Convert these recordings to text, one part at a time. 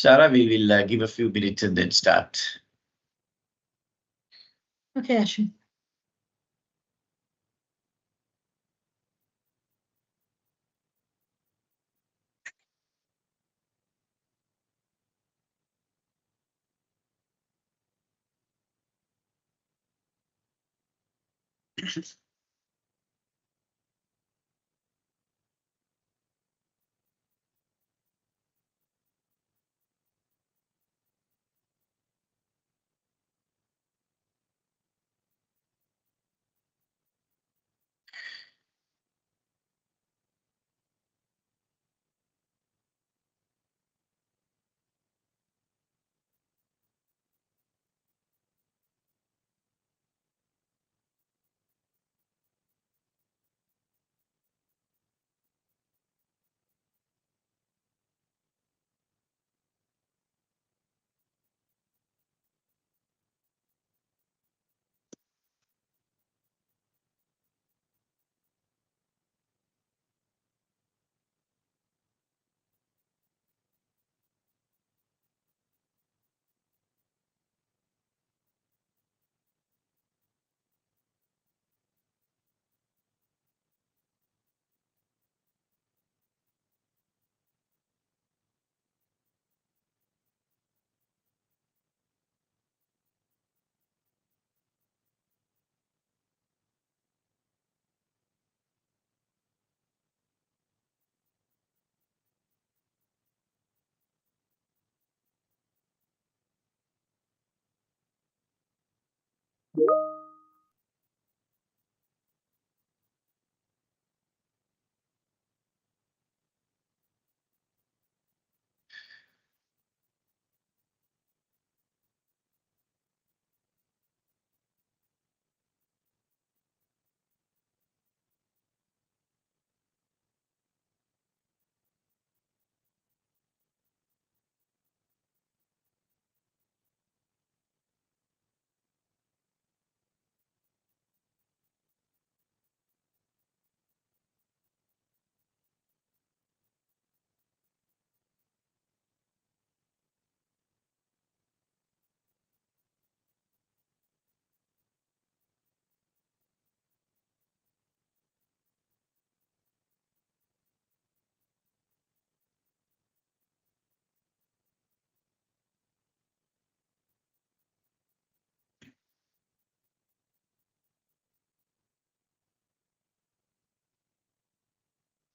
Sarah, we will give a few minutes and then start. Okay, Ashwin.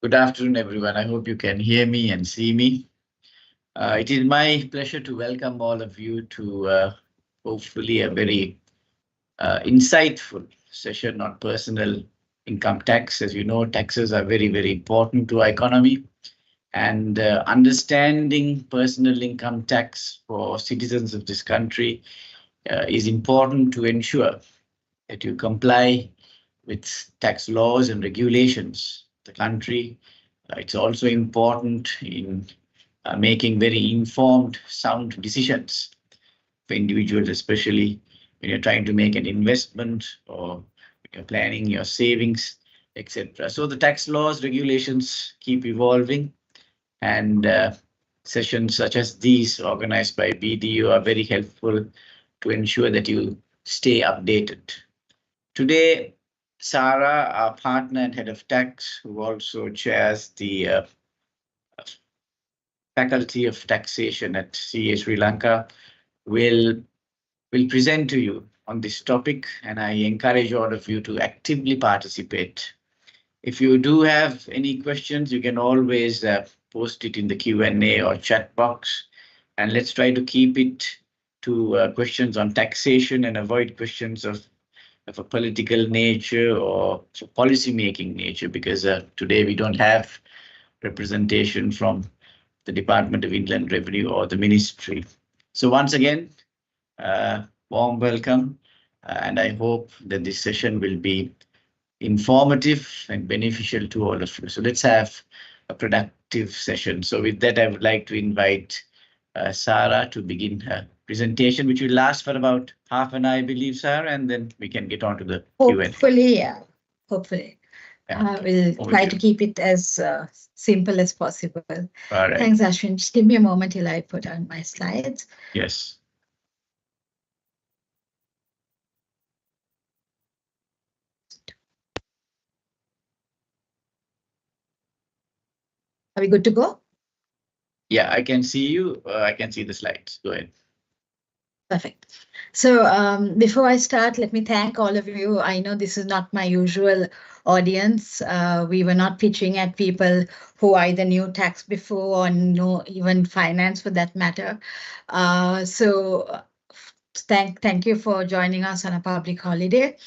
Good afternoon, everyone. I hope you can hear me and see me. It is my pleasure to welcome all of you to hopefully a very insightful session on personal income tax. As you know, taxes are very, very important to our economy. And understanding personal income tax for citizens of this country is important to ensure that you comply with tax laws and regulations of the country. It's also important in making very informed, sound decisions for individuals, especially when you're trying to make an investment or when you're planning your savings, etc. So the tax laws, regulations keep evolving, and sessions such as these organized by BDO are very helpful to ensure that you stay updated. Today, Sarah, our partner and head of tax, who also chairs the Faculty of Taxation at CA Sri Lanka, will present to you on this topic, and I encourage all of you to actively participate. If you do have any questions, you can always post it in the Q&A or chat box, and let's try to keep it to questions on taxation and avoid questions of a political nature or policy making nature, because today we don't have representation from the Department of Inland Revenue or the ministry. So once again, warm welcome, and I hope that this session will be informative and beneficial to all of you. So let's have a productive session. So with that, I would like to invite Sarah to begin her presentation, which will last for about half an hour, I believe, Sarah, and then we can get on to the Q&A. Hopefully, yeah. Hopefully. Yeah. I will Over try to to you. keep it as simple as possible. All right. Thanks, Ashwin. Just give me a moment till I put on my slides. Yes. Are we good to go? Yeah, I can see you. I can see the slides. Go ahead. Perfect. So before I start, let me thank all of you. I know this is not my usual audience. We were not pitching at people who either knew tax before or know even finance for that matter. So thank you for joining us on a public holiday.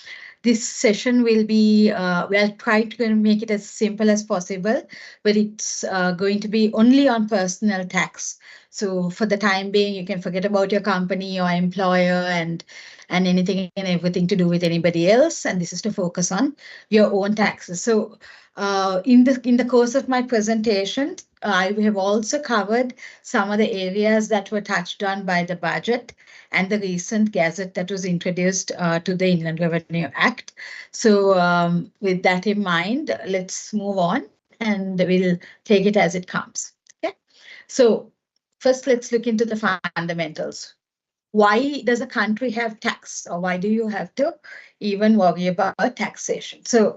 This session will be, we'll try to make it as simple as possible, but it's going to be only on personal tax. So for the time being, you can forget about your company, your employer, and anything and everything to do with anybody else. And this is to focus on your own taxes. So in the course of my presentation, I have also covered some of the areas that were touched on by the budget and the recent gazette that was introduced to the Inland Revenue Act. So with that in mind, let's move on and we'll take it as it comes. Okay. So first, let's look into the fundamentals. Why does a country have tax, or why do you have to even worry about taxation? So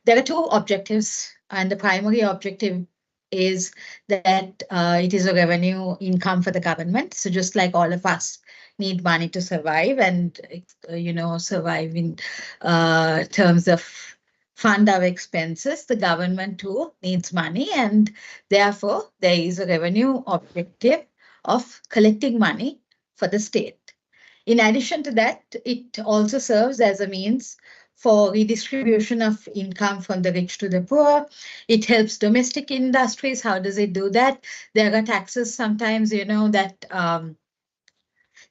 there are two objectives, and the primary objective is that it is a revenue income for the government. So just like all of us need money to survive and survive in terms of fund our expenses, the government too needs money, and therefore there is a revenue objective of collecting money for the state. In addition to that, it also serves as a means for redistribution of income from the rich to the poor. It helps domestic industries. How does it do that? There are taxes sometimes,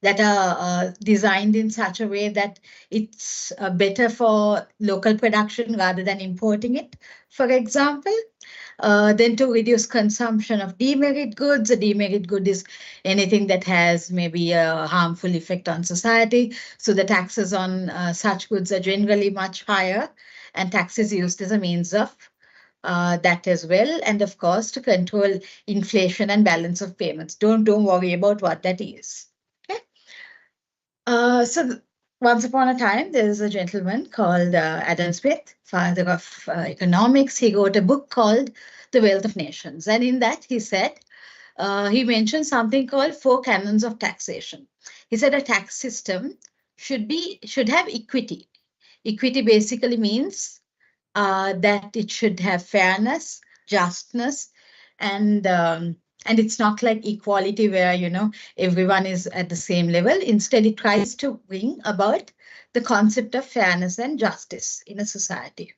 that are designed in such a way that it's better for local production rather than importing it, for example. Then to reduce consumption of demerit goods. A demerit good is anything that has maybe a harmful effect on society. So the taxes on such goods are generally much higher, and taxes used as a means of that as well. And of course, to control inflation and balance of payments. Don't worry about what that is. Okay. Once upon a time, there was a gentleman called Adam Smith, father of economics. He wrote a book called The Wealth of Nations. And in that, he said, he mentioned something called four canons of taxation. He said a tax system should have equity. Equity basically means that it should have fairness, justness, and it's not like equality where everyone is at the same level. Instead, it tries to bring about the concept of fairness and justice in a society.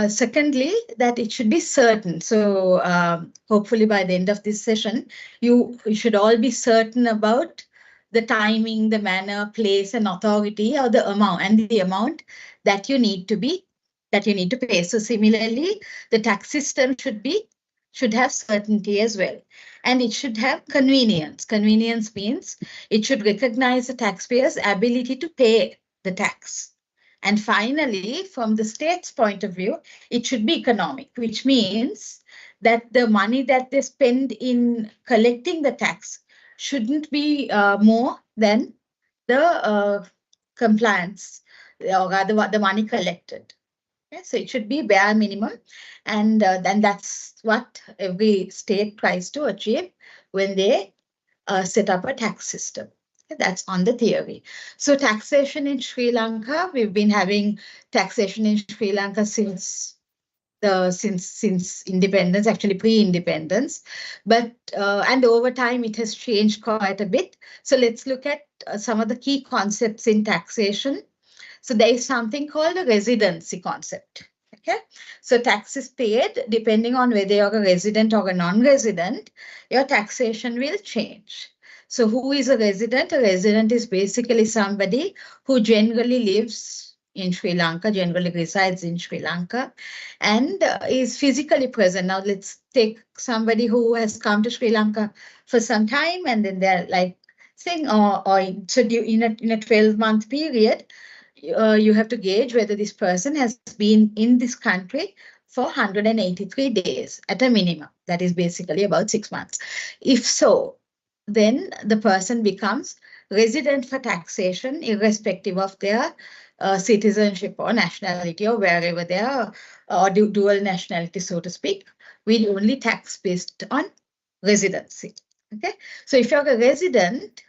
Secondly, that it should be certain. So hopefully by the end of this session, you should all be certain about the timing, the manner, place, and authority, or the amount that you need to pay. So similarly, the tax system should have certainty as well. And it should have convenience. Convenience means it should recognize the taxpayer's ability to pay the tax. And finally, from the state's point of view, it should be economic, which means that the money that they spend in collecting the tax shouldn't be more than the compliance, or rather the money collected. Okay? So it should be bare minimum. And then that's what every state tries to achieve when they set up a tax system. That's on the theory. So taxation in Sri Lanka, we've been having taxation in Sri Lanka since independence, actually pre-independence, but and over time it has changed quite a bit. So let's look at some of the key concepts in taxation. So there is something called a residency concept. Okay, so tax is paid depending on whether you're a resident or a non-resident. Your taxation will change. So who is a resident? A resident is basically somebody who generally lives in Sri Lanka, generally resides in Sri Lanka, and is physically present. Now let's take somebody who has come to Sri Lanka for some time, and then they're like saying, in a 12-month period, you have to gauge whether this person has been in this country for 183 days at a minimum. That is basically about 6 months. If so, then the person becomes resident for taxation, irrespective of their citizenship or nationality or wherever they are, or dual nationality, so to speak. We only tax based on residency. Okay, so if you're a resident,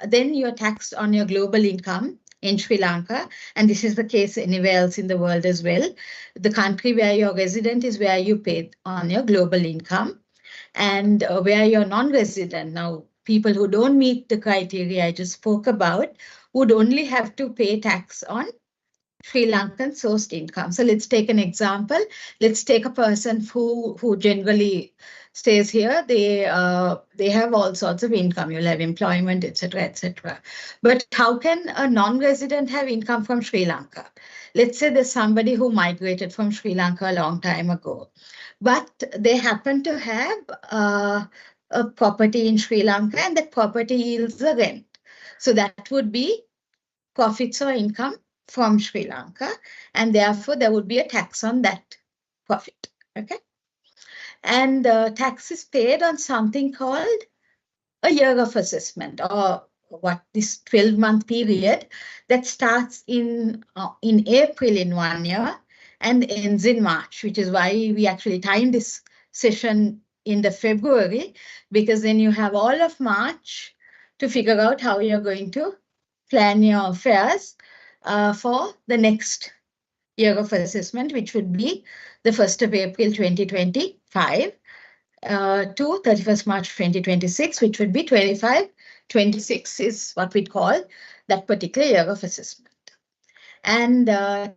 then you're taxed on your global income in Sri Lanka, and this is the case anywhere else in the world as well. The country where you're resident is where you pay on your global income, and where you're non-resident. Now, people who don't meet the criteria I just spoke about would only have to pay tax on Sri Lankan sourced income. So let's take an example. Let's take a person who generally stays here. They have all sorts of income. You'll have employment, etc., etc. But how can a non-resident have income from Sri Lanka? Let's say there's somebody who migrated from Sri Lanka a long time ago, but they happen to have a property in Sri Lanka, and that property yields a rent. So that would be profits or income from Sri Lanka, and therefore there would be a tax on that profit. Okay, and tax is paid on something called a year of assessment, or what this 12-month period that starts in April in 1 year and ends in March, which is why we actually timed this session in the February, because then you have all of March to figure out how you're going to plan your affairs for the next year of assessment, which would be the 1st of April 2025 to 31st March 2026, which would be 25-26 is what we'd call that particular year of assessment. And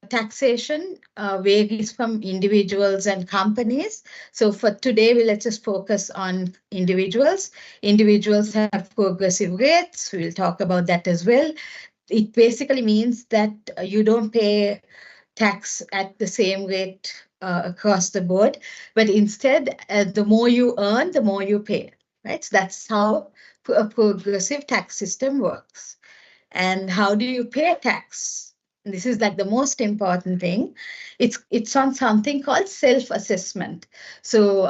taxation varies from individuals and companies. So for today, let's just focus on individuals. Individuals have progressive rates. We'll talk about that as well. It basically means that you don't pay tax at the same rate across the board, but instead, the more you earn, the more you pay, right? So that's how a progressive tax system works. And how do you pay tax? This is like the most important thing. It's on something called self-assessment. So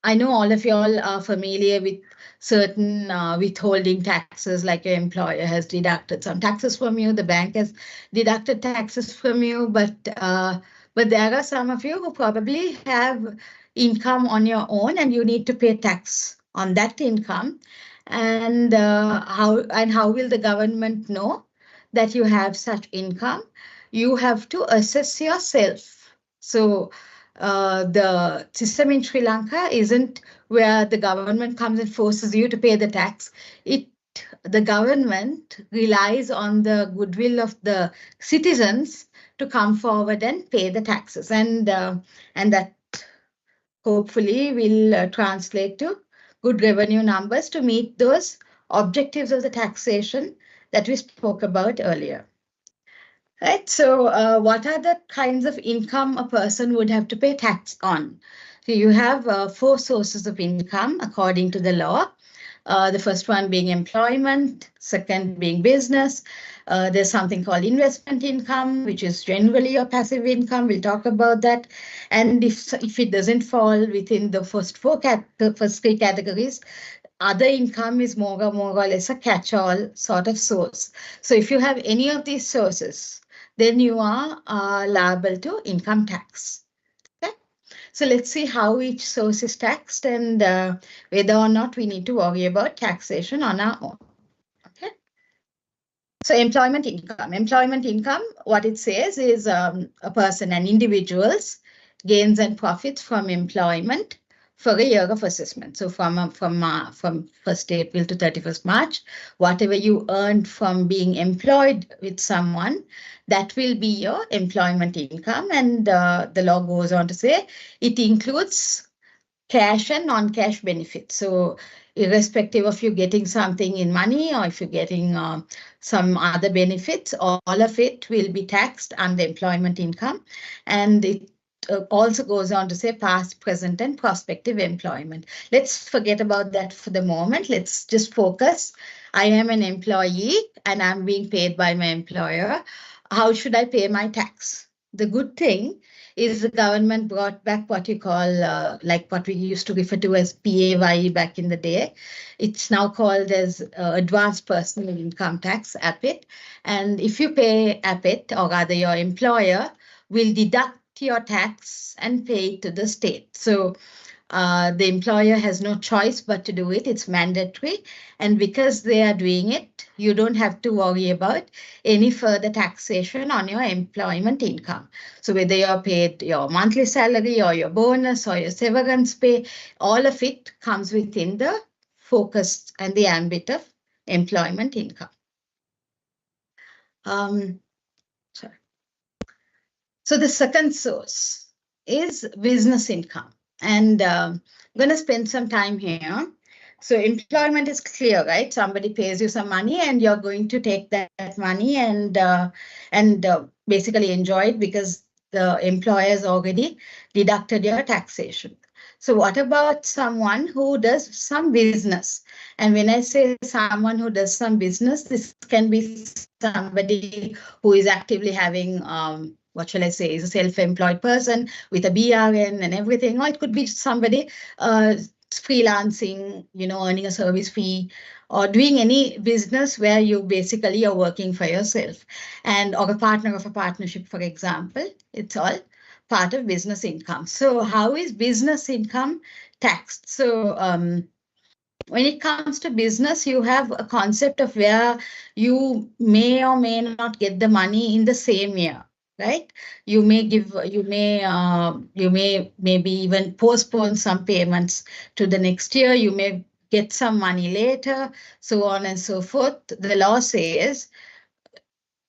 I know all of y'all are familiar with certain withholding taxes, like your employer has deducted some taxes from you, the bank has deducted taxes from you, but there are some of you who probably have income on your own and you need to pay tax on that income. And how will the government know that you have such income? You have to assess yourself. So the system in Sri Lanka isn't where the government comes and forces you to pay the tax. The government relies on the goodwill of the citizens to come forward and pay the taxes, and that hopefully will translate to good revenue numbers to meet those objectives of the taxation that we spoke about earlier. Right, so what are the kinds of income a person would have to pay tax on? So you have 4 sources of income according to the law. The first one being employment, second being business. There's something called investment income, which is generally your passive income. We'll talk about that. And if it doesn't fall within the first 3 categories, other income is more or less a catch-all sort of source. So if you have any of these sources, then you are liable to income tax. Okay, so let's see how each source is taxed and whether or not we need to worry about taxation on our own. Okay, so employment income. Employment income, what it says is a person, an individual's gains and profits from employment for a year of assessment. So from 1st April to 31st March, whatever you earned from being employed with someone, that will be your employment income. And the law goes on to say it includes cash and non-cash benefits. So irrespective of you getting something in money or if you're getting some other benefits, all of it will be taxed under employment income. And it also goes on to say past, present, and prospective employment. Let's forget about that for the moment. Let's just focus. I am an employee and I'm being paid by my employer. How should I pay my tax? The good thing is the government brought back what you call, like what we used to refer to as PAYE back in the day. It's now called as Advanced Personal Income Tax, APIT. And if you pay APIT, or rather your employer will deduct your tax and pay it to the state. So the employer has no choice but to do it. It's mandatory. And because they are doing it, you don't have to worry about any further taxation on your employment income. So whether you're paid your monthly salary or your bonus or your severance pay, all of it comes within the focus and the ambit of employment income. Sorry. So the second source is business income. And I'm going to spend some time here. So employment is clear, right? Somebody pays you some money and you're going to take that money and basically enjoy it because the employer has already deducted your taxation. So what about someone who does some business? And when I say someone who does some business, this can be somebody who is actively having what shall I say, is a self-employed person with a BRN and everything, or it could be somebody freelancing, earning a service fee, or doing any business where you basically are working for yourself, and or a partner of a partnership, for example. It's all part of business income. So how is business income taxed? So when it comes to business, you have a concept of where you may or may not get the money in the same year, right? You may maybe even postpone some payments to the next year. You may get some money later, so on and so forth. The law says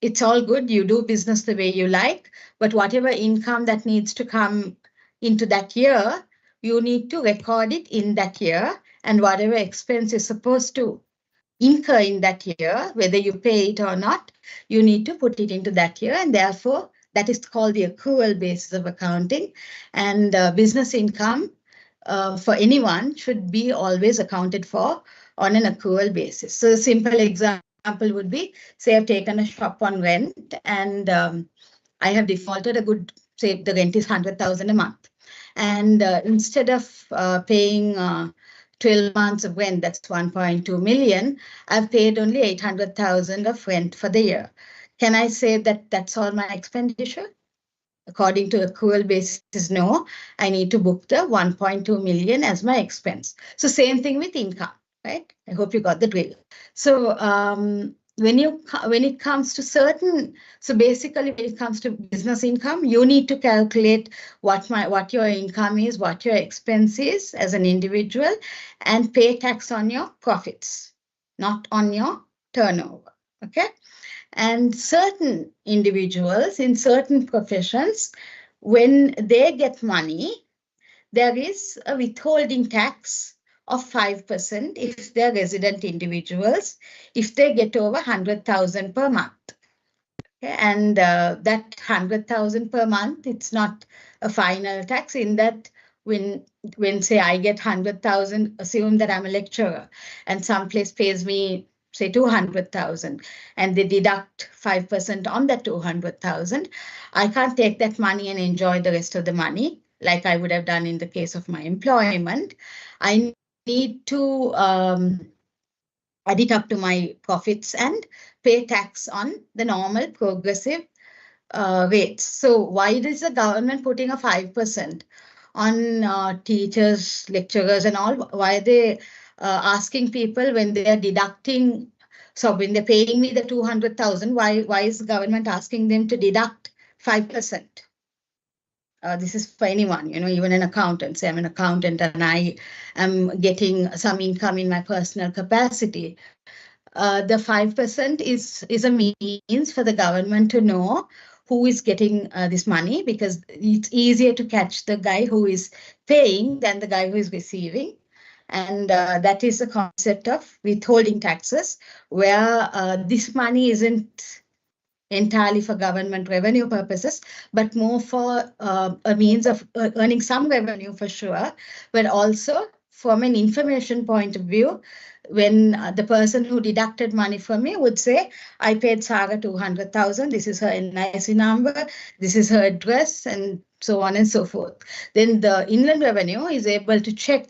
it's all good. You do business the way you like, but whatever income that needs to come into that year, you need to record it in that year. And whatever expense is supposed to incur in that year, whether you pay it or not, you need to put it into that year. And therefore, that is called the accrual basis of accounting. And business income for anyone should be always accounted for on an accrual basis. So a simple example would be, say I've taken a shop on rent and I have defaulted a good, say the rent is 100,000 a month. And instead of paying 12 months of rent, that's 1.2 million, I've paid only 800,000 of rent for the year. Can I say that that's all my expenditure? According to accrual basis, no, I need to book the 1.2 million as my expense. So same thing with income, right? I hope you got the drill. So when it comes to so basically when it comes to business income, you need to calculate what your income is, what your expense is as an individual, and pay tax on your profits, not on your turnover. Okay. And certain individuals in certain professions, when they get money, there is a withholding tax of 5% if they're resident individuals, if they get over 100,000 per month. Okay? And that 100,000 per month, it's not a final tax in that when say I get 100,000, assume that I'm a lecturer and some place pays me say 200,000 and they deduct 5% on that 200,000, I can't take that money and enjoy the rest of the money like I would have done in the case of my employment. I need to add it up to my profits and pay tax on the normal progressive rates. So why is the government putting a 5% on teachers, lecturers and all? Why are they asking people when they are deducting? So when they're paying me the 200,000, why is the government asking them to deduct 5%? This is for anyone, even an accountant. Say I'm an accountant and I am getting some income in my personal capacity. The 5% is a means for the government to know who is getting this money, because it's easier to catch the guy who is paying than the guy who is receiving. And that is the concept of withholding taxes, where this money isn't entirely for government revenue purposes, but more for a means of earning some revenue for sure, but also from an information point of view, when the person who deducted money from me would say, I paid Sarah 200,000, this is her NIC number, this is her address, and so on and so forth. Then the inland revenue is able to check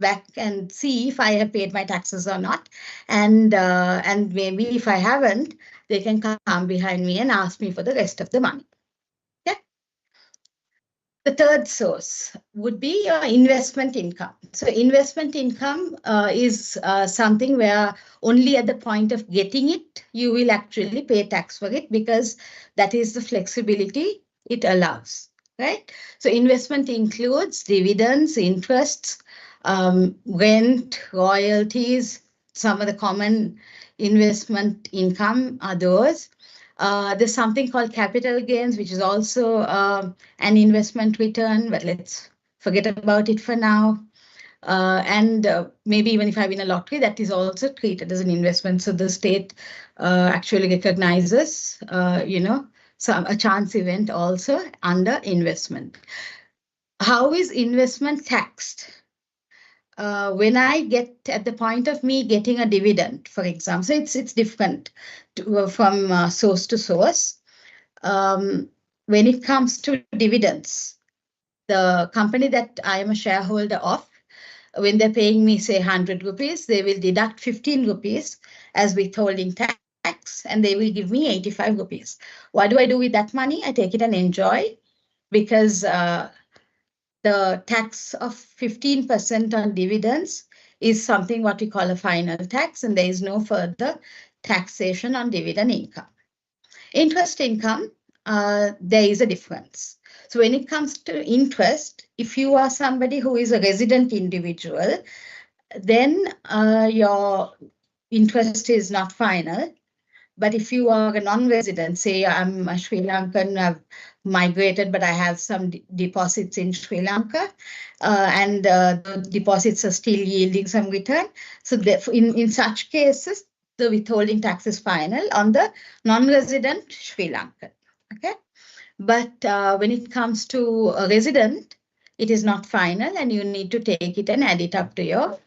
back and see if I have paid my taxes or not. And maybe if I haven't, they can come behind me and ask me for the rest of the money. Okay. The third source would be your investment income. So investment income is something where only at the point of getting it, you will actually pay tax for it, because that is the flexibility it allows, right? So investment includes dividends, interests, rent, royalties. Some of the common investment income are those. There's something called capital gains, which is also an investment return, but let's forget about it for now. And maybe even if I win a lottery, that is also treated as an investment. So the state actually recognizes, a chance event also under investment. How is investment taxed? When I get at the point of me getting a dividend, for example, so it's different from source to source. When it comes to dividends, the company that I am a shareholder of, when they're paying me, say, 100 rupees, they will deduct 15 rupees as withholding tax, and they will give me 85 rupees. What do I do with that money? I take it and enjoy, because the tax of 15% on dividends is something what we call a final tax, and there is no further taxation on dividend income. Interest income, there is a difference. So when it comes to interest, if you are somebody who is a resident individual, then your interest is not final. But if you are a non-resident, say I'm a Sri Lankan, I've migrated, but I have some deposits in Sri Lanka, and the deposits are still yielding some return. So in such cases, the withholding tax is final on the non-resident Sri Lankan. Okay, but when it comes to a resident, it is not final, and you need to take it and add it up to your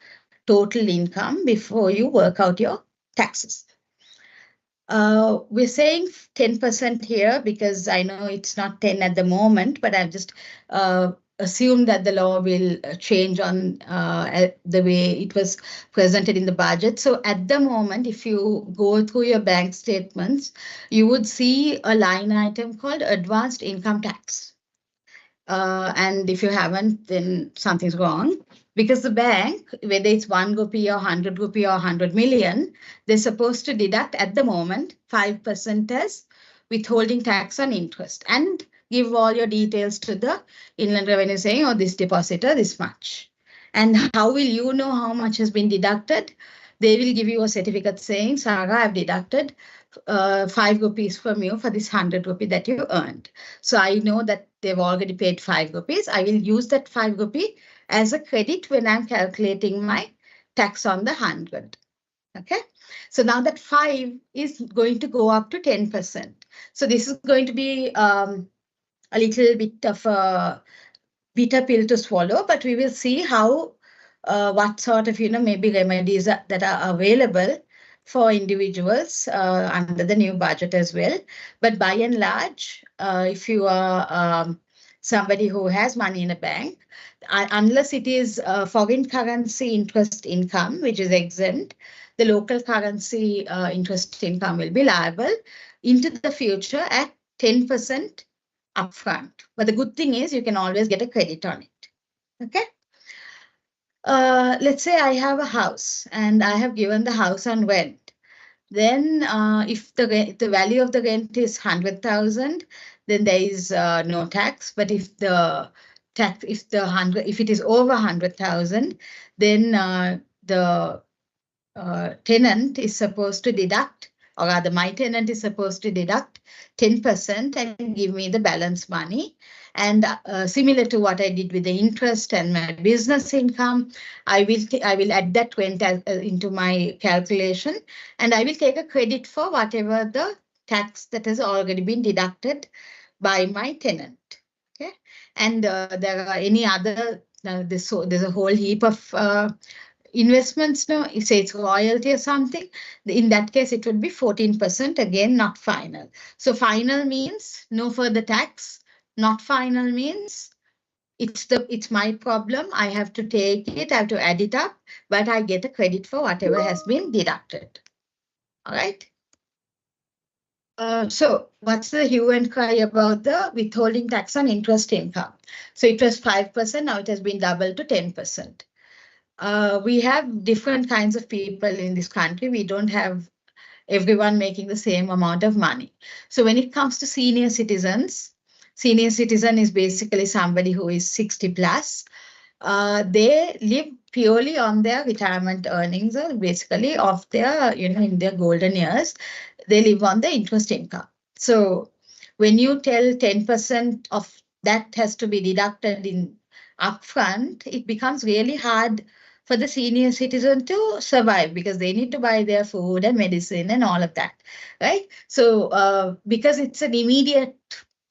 total income before you work out your taxes. We're saying 10% here because I know it's not 10 at the moment, but I've just assumed that the law will change on the way it was presented in the budget. So at the moment, if you go through your bank statements, you would see a line item called advanced income tax. And if you haven't, then something's wrong. Because the bank, whether it's 1 rupee or 100 rupee or 100 million, they're supposed to deduct at the moment 5% as withholding tax on interest and give all your details to the Inland Revenue saying, oh, this depositor, this much. And how will you know how much has been deducted? They will give you a certificate saying, Sarah, I've deducted 5 rupees from you for this 100 rupee that you earned. So I know that they've already paid 5 rupees. I will use that 5 rupee as a credit when I'm calculating my tax on the 100. Okay, so now that 5 is going to go up to 10%. So this is going to be a little bit of a bitter pill to swallow, but we will see how what sort of maybe remedies that are available for individuals under the new budget as well. But by and large, if you are somebody who has money in a bank, unless it is foreign currency interest income, which is exempt, the local currency interest income will be liable into the future at 10% upfront. But the good thing is you can always get a credit on it. Okay. Let's say I have a house and I have given the house on rent. Then if the value of the rent is 100,000, then there is no tax. But if the tax, if it is over 100,000, then the tenant is supposed to deduct, or rather my tenant is supposed to deduct 10% and give me the balance money. And similar to what I did with the interest and my business income, I will add that rent into my calculation, and I will take a credit for whatever the tax that has already been deducted by my tenant. Okay, and there are any other. There's a whole heap of investments. No, say it's royalty or something. In that case, it would be 14%. Again, not final. So final means no further tax. Not final means it's my problem. I have to take it. I have to add it up, but I get a credit for whatever has been deducted. All right. So what's the hue and cry about the withholding tax on interest income? So it was 5%, now it has been doubled to 10%. We have different kinds of people in this country. We don't have everyone making the same amount of money. So when it comes to senior citizen is basically somebody who is 60 plus. They live purely on their retirement earnings, or basically of their, in their golden years, they live on the interest income. So when you tell 10% of that has to be deducted in upfront, it becomes really hard for the senior citizen to survive because they need to buy their food and medicine and all of that, right? So because it's an immediate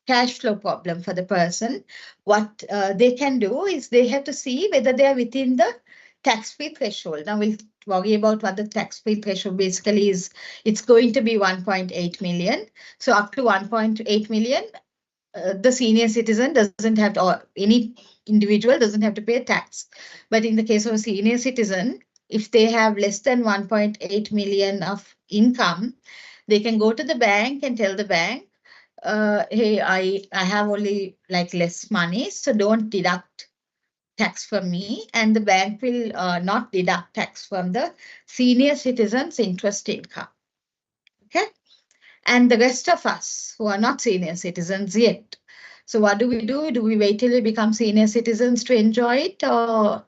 cash flow problem for the person, what they can do is they have to see whether they are within the tax-free threshold. Now we'll worry about what the tax-free threshold basically is. It's going to be 1.8 million. So up to 1.8 million, the senior citizen doesn't have to, or any individual doesn't have to pay tax. But in the case of a senior citizen, if they have less than 1.8 million of income, they can go to the bank and tell the bank, hey, I have only like less money, so don't deduct tax from me, and the bank will not deduct tax from the senior citizen's interest income. Okay, and the rest of us who are not senior citizens yet. So what do we do? Do we wait till we become senior citizens to enjoy it, or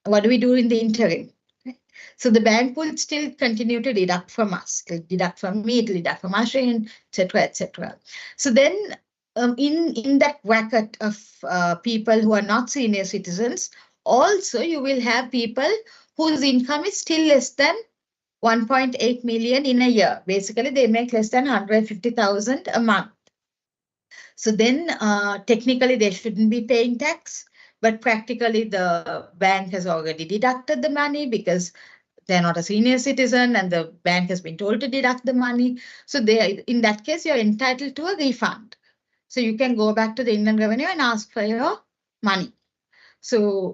what do we do in the interim? So the bank will still continue to deduct from us. It'll deduct from me, it'll deduct from Ashwin, etc., etc. So then in that bracket of people who are not senior citizens, also you will have people whose income is still less than 1.8 million in a year. Basically, they make less than 150,000 a month. So then technically they shouldn't be paying tax, but practically the bank has already deducted the money because they're not a senior citizen and the bank has been told to deduct the money. So in that case, you're entitled to a refund. So you can go back to the Inland Revenue and ask for your money. So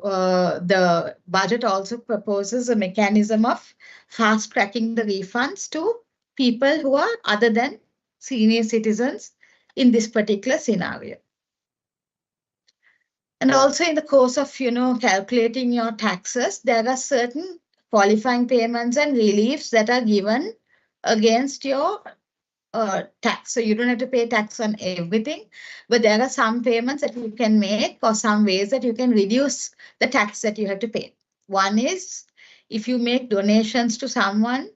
the budget also proposes a mechanism of fast tracking the refunds to people who are other than senior citizens in this particular scenario. And also in the course of, calculating your taxes, there are certain qualifying payments and reliefs that are given against your tax. So you don't have to pay tax on everything, but there are some payments that you can make or some ways that you can reduce the tax that you have to pay. One is if you make donations to someone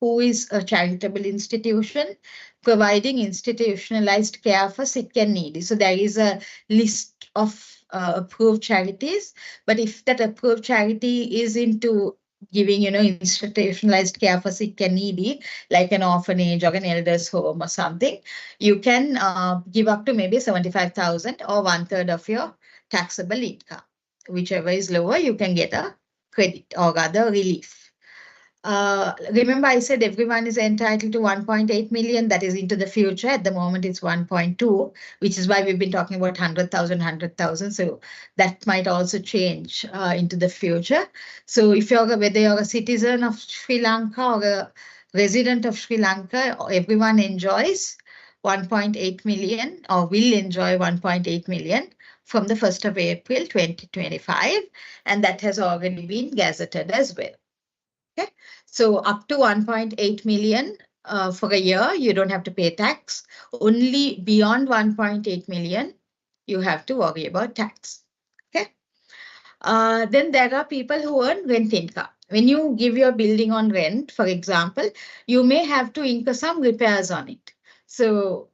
who is a charitable institution providing institutionalized care for sick and needy. So there is a list of approved charities, but if that approved charity is into giving, institutionalized care for sick and needy, like an orphanage or an elders home or something, you can give up to maybe 75,000 or 1/3 of your taxable income. Whichever is lower, you can get a credit or rather relief. Remember, I said everyone is entitled to 1.8 million. That is into the future. At the moment, it's 1.2, which is why we've been talking about 100,000. So that might also change into the future. So if whether you're a citizen of Sri Lanka or a resident of Sri Lanka, everyone enjoys 1.8 million or will enjoy 1.8 million from the 1st of April 2025. And that has already been gazetted as well. Okay, so up to 1.8 million for a year, you don't have to pay tax. Only beyond 1.8 million, you have to worry about tax. Okay. Then there are people who earn rent income. When you give your building on rent, for example, you may have to incur some repairs on it. So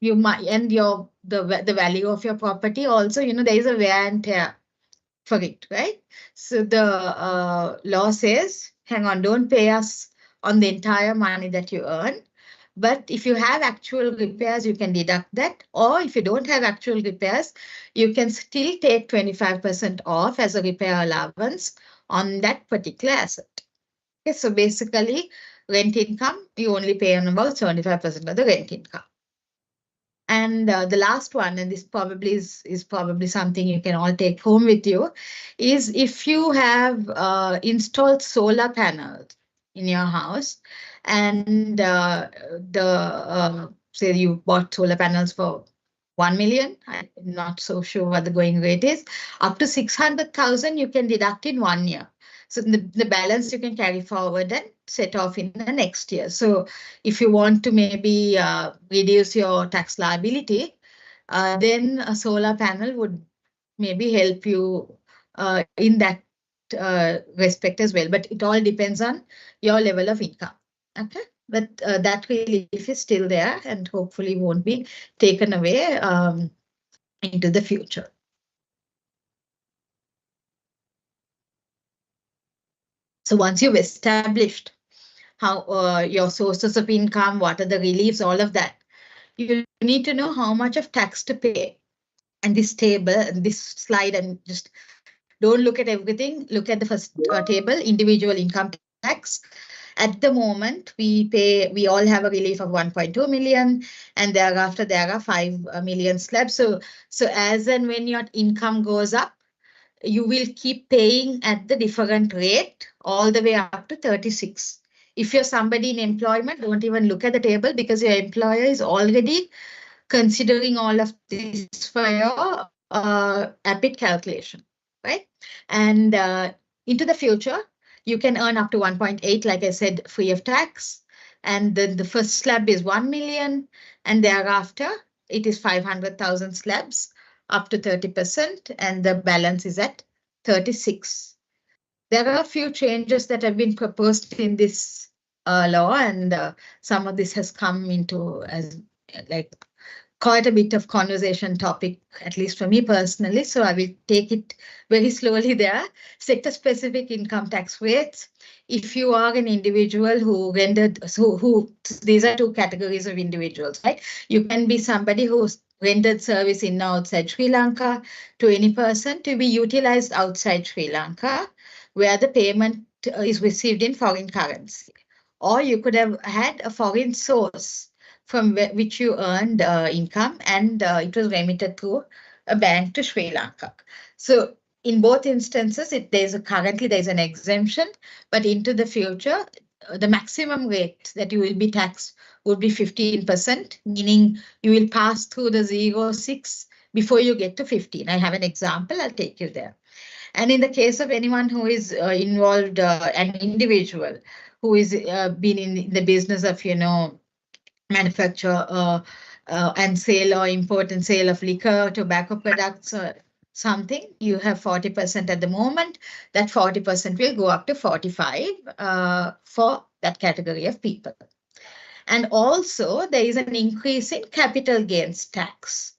you might, and the value of your property also, there is a wear and tear for it, right? So the law says, hang on, don't pay us on the entire money that you earn. But if you have actual repairs, you can deduct that. Or if you don't have actual repairs, you can still take 25% off as a repair allowance on that particular asset. Okay, so basically, rent income, you only pay on about 75% of the rent income. And the last one, and this probably is probably something you can all take home with you, is if you have installed solar panels in your house, and say you bought solar panels for 1 million, I'm not so sure what the going rate is, up to 600,000 you can deduct in 1 year. So the balance you can carry forward and set off in the next year. So if you want to maybe reduce your tax liability, then a solar panel would maybe help you in that respect as well. But it all depends on your level of income. Okay, but that relief is still there and hopefully won't be taken away into the future. So once you've established how your sources of income, what are the reliefs, all of that, you need to know how much of tax to pay. And this table, this slide, and just don't look at everything. Look at the first table, individual income tax. At the moment, we all have a relief of 1.2 million, and thereafter there are 5 million slabs. So as and when your income goes up, you will keep paying at the different rate all the way up to 36. If you're somebody in employment, don't even look at the table because your employer is already considering all of this for your APIT calculation, right? And into the future, you can earn up to 1.8, like I said, free of tax. And then the first slab is 1 million. And thereafter, it is 500,000 slabs up to 30%. And the balance is at 36. There are a few changes that have been proposed in this law, and some of this has come into as like quite a bit of conversation topic, at least for me personally. So I will take it very slowly there. Sector-specific income tax rates. If you are an individual who rendered, these are 2 categories of individuals, right? You can be somebody who's rendered service in outside Sri Lanka to any person to be utilized outside Sri Lanka, where the payment is received in foreign currency. Or you could have had a foreign source from which you earned income, and it was remitted through a bank to Sri Lanka. So in both instances, currently there's an exemption, but into the future, the maximum rate that you will be taxed would be 15%, meaning you will pass through the 0.6 before you get to 15. I have an example, I'll take you there. And in the case of anyone who is involved, an individual who is been in the business of, manufacture and sale or import and sale of liquor, tobacco products, something, you have 40% at the moment. That 40% will go up to 45 for that category of people. And also there is an increase in capital gains tax.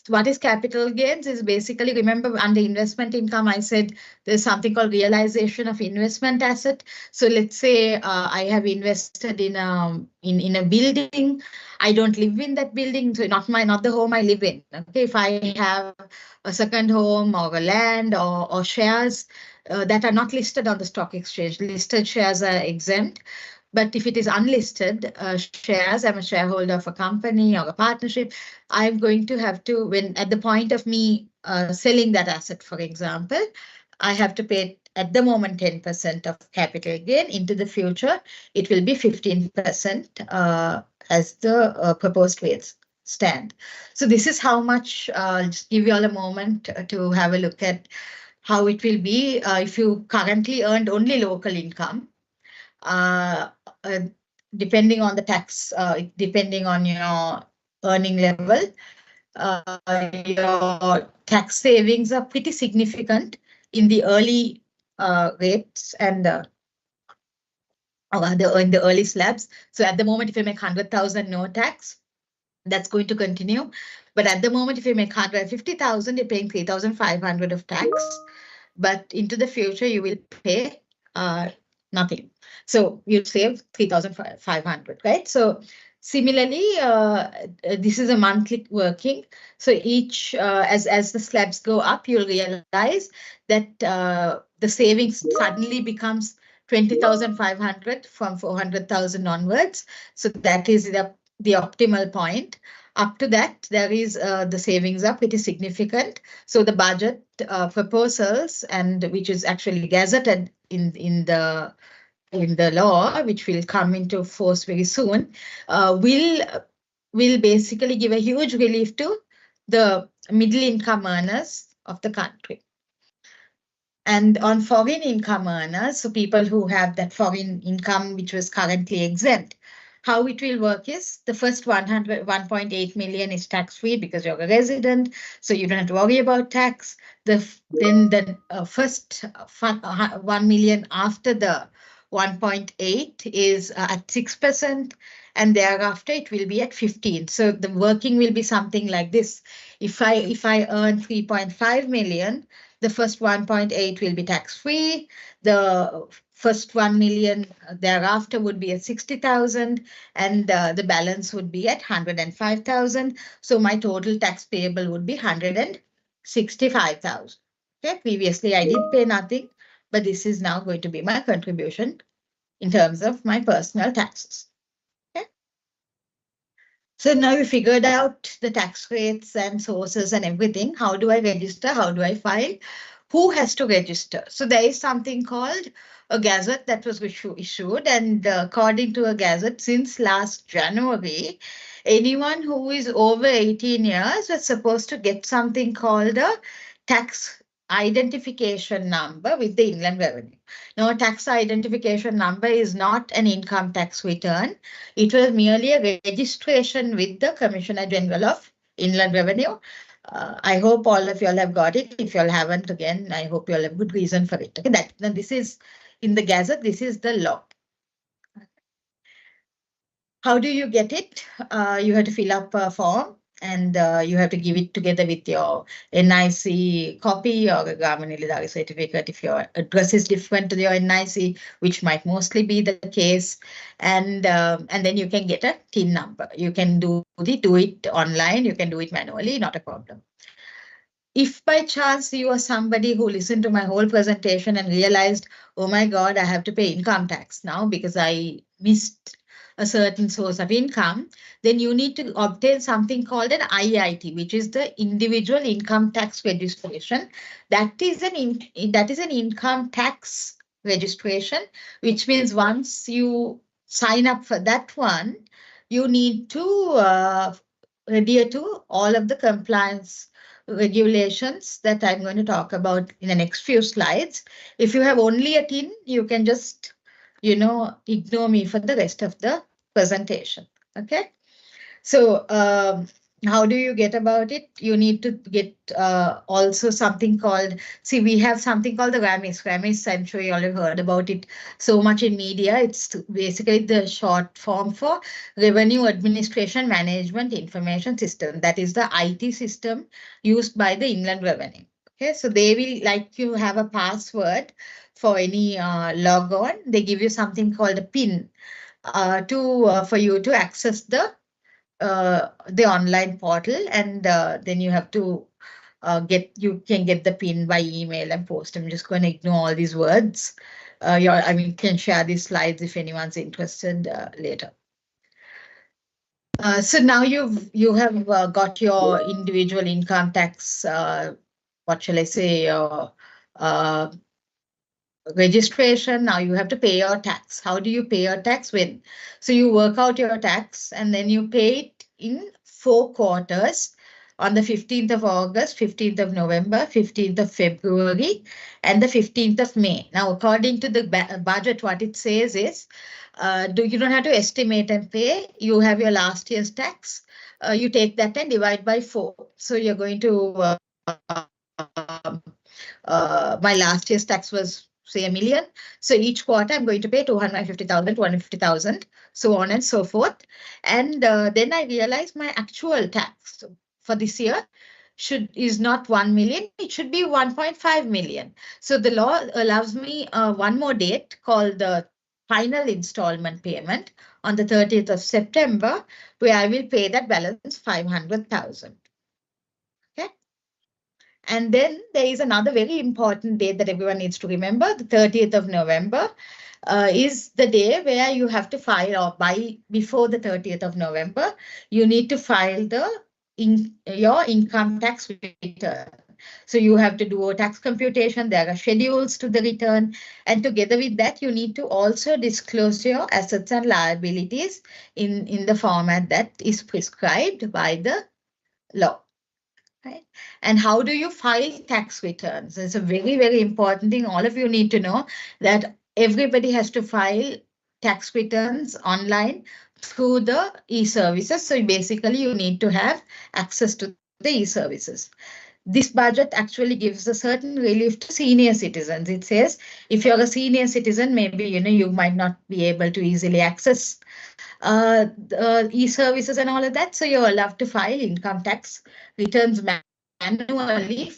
What is capital gains is basically, remember under investment income, I said there's something called realization of investment asset. So let's say I have invested in a building. I don't live in that building, so not the home I live in. Okay, if I have a second home or a land or shares that are not listed on the stock exchange, listed shares are exempt. But if it is unlisted shares, I'm a shareholder of a company or a partnership, I'm going to have to, when at the point of me selling that asset, for example, I have to pay at the moment 10% of capital gain. Into the future, it will be 15% as the proposed rates stand. So this is how much, I'll just give you all a moment to have a look at how it will be if you currently earned only local income. Depending on the tax, depending on your earning level, your tax savings are pretty significant in the early rates and in the early slabs. So at the moment, if you make 100,000, no tax, that's going to continue. But at the moment, if you make 150,000, you're paying 3,500 of tax. But into the future, you will pay nothing. So you save 3,500, right? So Similarly, this is a monthly working. So each, as the slabs go up, you'll realize that the savings suddenly becomes 20,500 from 400,000 onwards. So that is the optimal point. Up to that, there is the savings up. It is significant. So the budget proposals, and which is actually gazetted in the law, which will come into force very soon, will basically give a huge relief to the middle income earners of the country. And on foreign income earners, so people who have that foreign income which was currently exempt, how it will work is the first 1.8 million is tax free because you're a resident, so you don't have to worry about tax. Then the first 1 million after the 1.8 is at 6%, and thereafter it will be at 15. So the working will be something like this. If I earn 3.5 million, the first 1.8 will be tax-free. The first 1 million thereafter would be at 60,000, and the balance would be at 105,000. So my total tax payable would be 165,000. Okay, previously I did pay nothing, but this is now going to be my contribution in terms of my personal taxes. Okay. So now we figured out the tax rates and sources and everything. How do I register? How do I file? Who has to register? So there is something called a gazette that was issued, and according to a gazette, since last January, anyone who is over 18 years was supposed to get something called a tax identification number with the Inland Revenue. Now, a tax identification number is not an income tax return. It was merely a registration with the Commissioner General of Inland Revenue. I hope all of you all have got it. If you all haven't, again, I hope you all have good reason for it. Okay, now this is in the Gazette. This is the law. How do you get it? You have to fill up a form, and you have to give it together with your NIC copy or a Government Nilidari certificate if your address is different to your NIC, which might mostly be the case. And then you can get a TIN number. You can do it online. You can do it manually, not a problem. If by chance you are somebody who listened to my whole presentation and realized, oh my God, I have to pay income tax now because I missed a certain source of income, then you need to obtain something called an IIT, which is the Individual Income Tax Registration. That is an income tax registration, which means once you sign up for that one, you need to adhere to all of the compliance regulations that I'm going to talk about in the next few slides. If you have only a TIN, you can just, ignore me for the rest of the presentation. Okay. So how do you get about it? You need to get also something called, we have something called the RAMIS. RAMIS, I'm sure you all have heard about it so much in media. It's basically the short form for Revenue Administration Management Information System. That is the IT system used by the Inland Revenue. Okay, so they will like you have a password for any log on. They give you something called a PIN for you to access the online portal, and then you have to you can get the PIN by email and post. I'm just going to ignore all these words. Can share these slides if anyone's interested later. So now you have got your individual income tax, what shall I say, registration. Now you have to pay your tax. How do you pay your tax? So you work out your tax and then you pay it in 4 quarters on the 15th of August, 15th of November, 15th of February, and the 15th of May. Now, according to the budget, what it says is, you don't have to estimate and pay. You have your last year's tax. You take that and divide by 4. So you're going to, my last year's tax was say $1 million. So each quarter I'm going to pay 250,000, 250,000, so on and so forth. And then I realized my actual tax for this year is not 1 million, it should be 1.5 million. So the law allows me one more date called the final installment payment on the 30th of September, where I will pay that balance 500,000. Okay. And then there is another very important date that everyone needs to remember. The 30th of November is the day where you have to file, or by before the 30th of November, you need to file your income tax return. So you have to do a tax computation. There are schedules to the return. And together with that, you need to also disclose your assets and liabilities in the format that is prescribed by the law. Right? And how do you file tax returns? It's a very, very important thing. All of you need to know that everybody has to file tax returns online through the e-services. So basically, you need to have access to the e-services. This budget actually gives a certain relief to senior citizens. It says if you're a senior citizen, maybe you might not be able to easily access e-services and all of that. So you're allowed to file income tax returns manually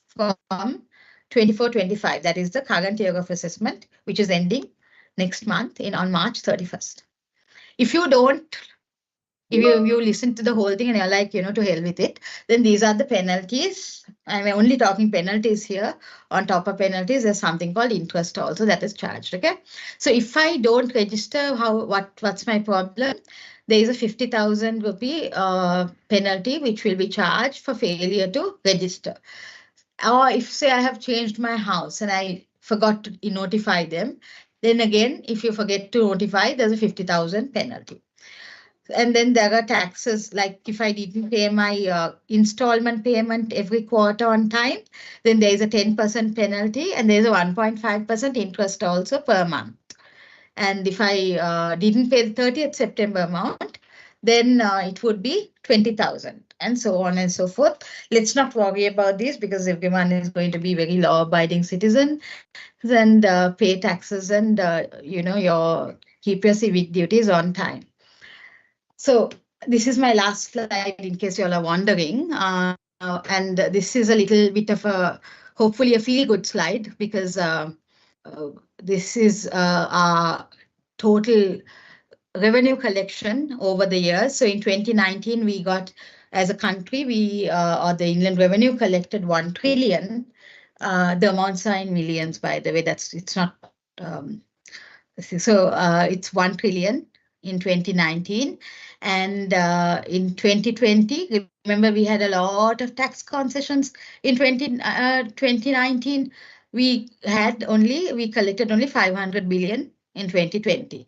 from 24-25. That is the current year of assessment, which is ending next month on March 31st. If you don't, if you listen to the whole thing and you're like, to hell with it, then these are the penalties. I'm only talking penalties here. On top of penalties, there's something called interest also that is charged. Okay. So if I don't register, what's my problem? There is a 50,000 rupee penalty which will be charged for failure to register. Or if say I have changed my house and I forgot to notify them, then again, if you forget to notify, there's a 50,000 penalty. And then there are taxes, like if I didn't pay my installment payment every quarter on time, then there is a 10% penalty and there's a 1.5% interest also per month. And if I didn't pay the 30th September amount, then it would be 20,000 and so on and so forth. Let's not worry about this because everyone is going to be very law-abiding citizen and pay taxes and, keep your civic duties on time. So this is my last slide in case you all are wondering. And this is a little bit of hopefully a feel-good slide because this is our total revenue collection over the years. So in 2019, we got, as a country, or the inland revenue collected 1 trillion. The amounts are in millions, by the way. It's not. It's 1 trillion in 2019. And in 2020, remember we had a lot of tax concessions. In 2019, we collected only 500 billion in 2020.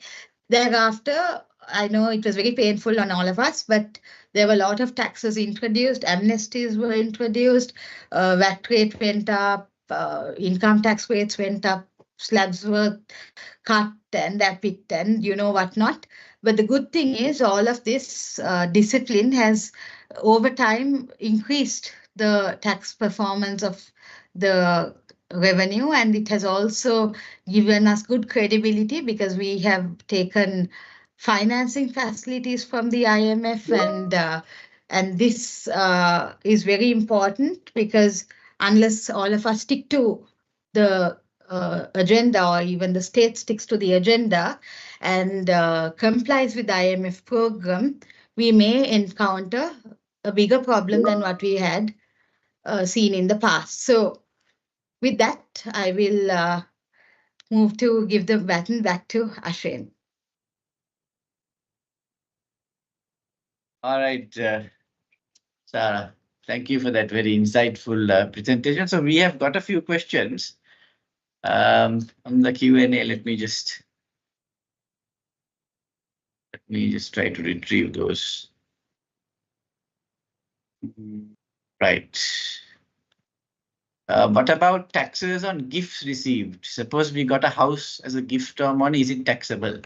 Thereafter, I know it was very painful on all of us, but there were a lot of taxes introduced, amnesties were introduced, VAT rate went up, income tax rates went up, slabs were cut and picked and whatnot. But the good thing is all of this discipline has over time increased the tax performance of the revenue, and it has also given us good credibility because we have taken financing facilities from the IMF, and this is very important because unless all of us stick to the agenda, or even the state sticks to the agenda and complies with the IMF program, we may encounter a bigger problem than what we had seen in the past. So with that, I will move to give the baton back to Ashwin. All right, Sarah, thank you for that very insightful presentation. So we have got a few questions on the Q&A. Let me just try to retrieve those. Right. What about taxes on gifts received? Suppose we got a house as a gift or money, is it taxable?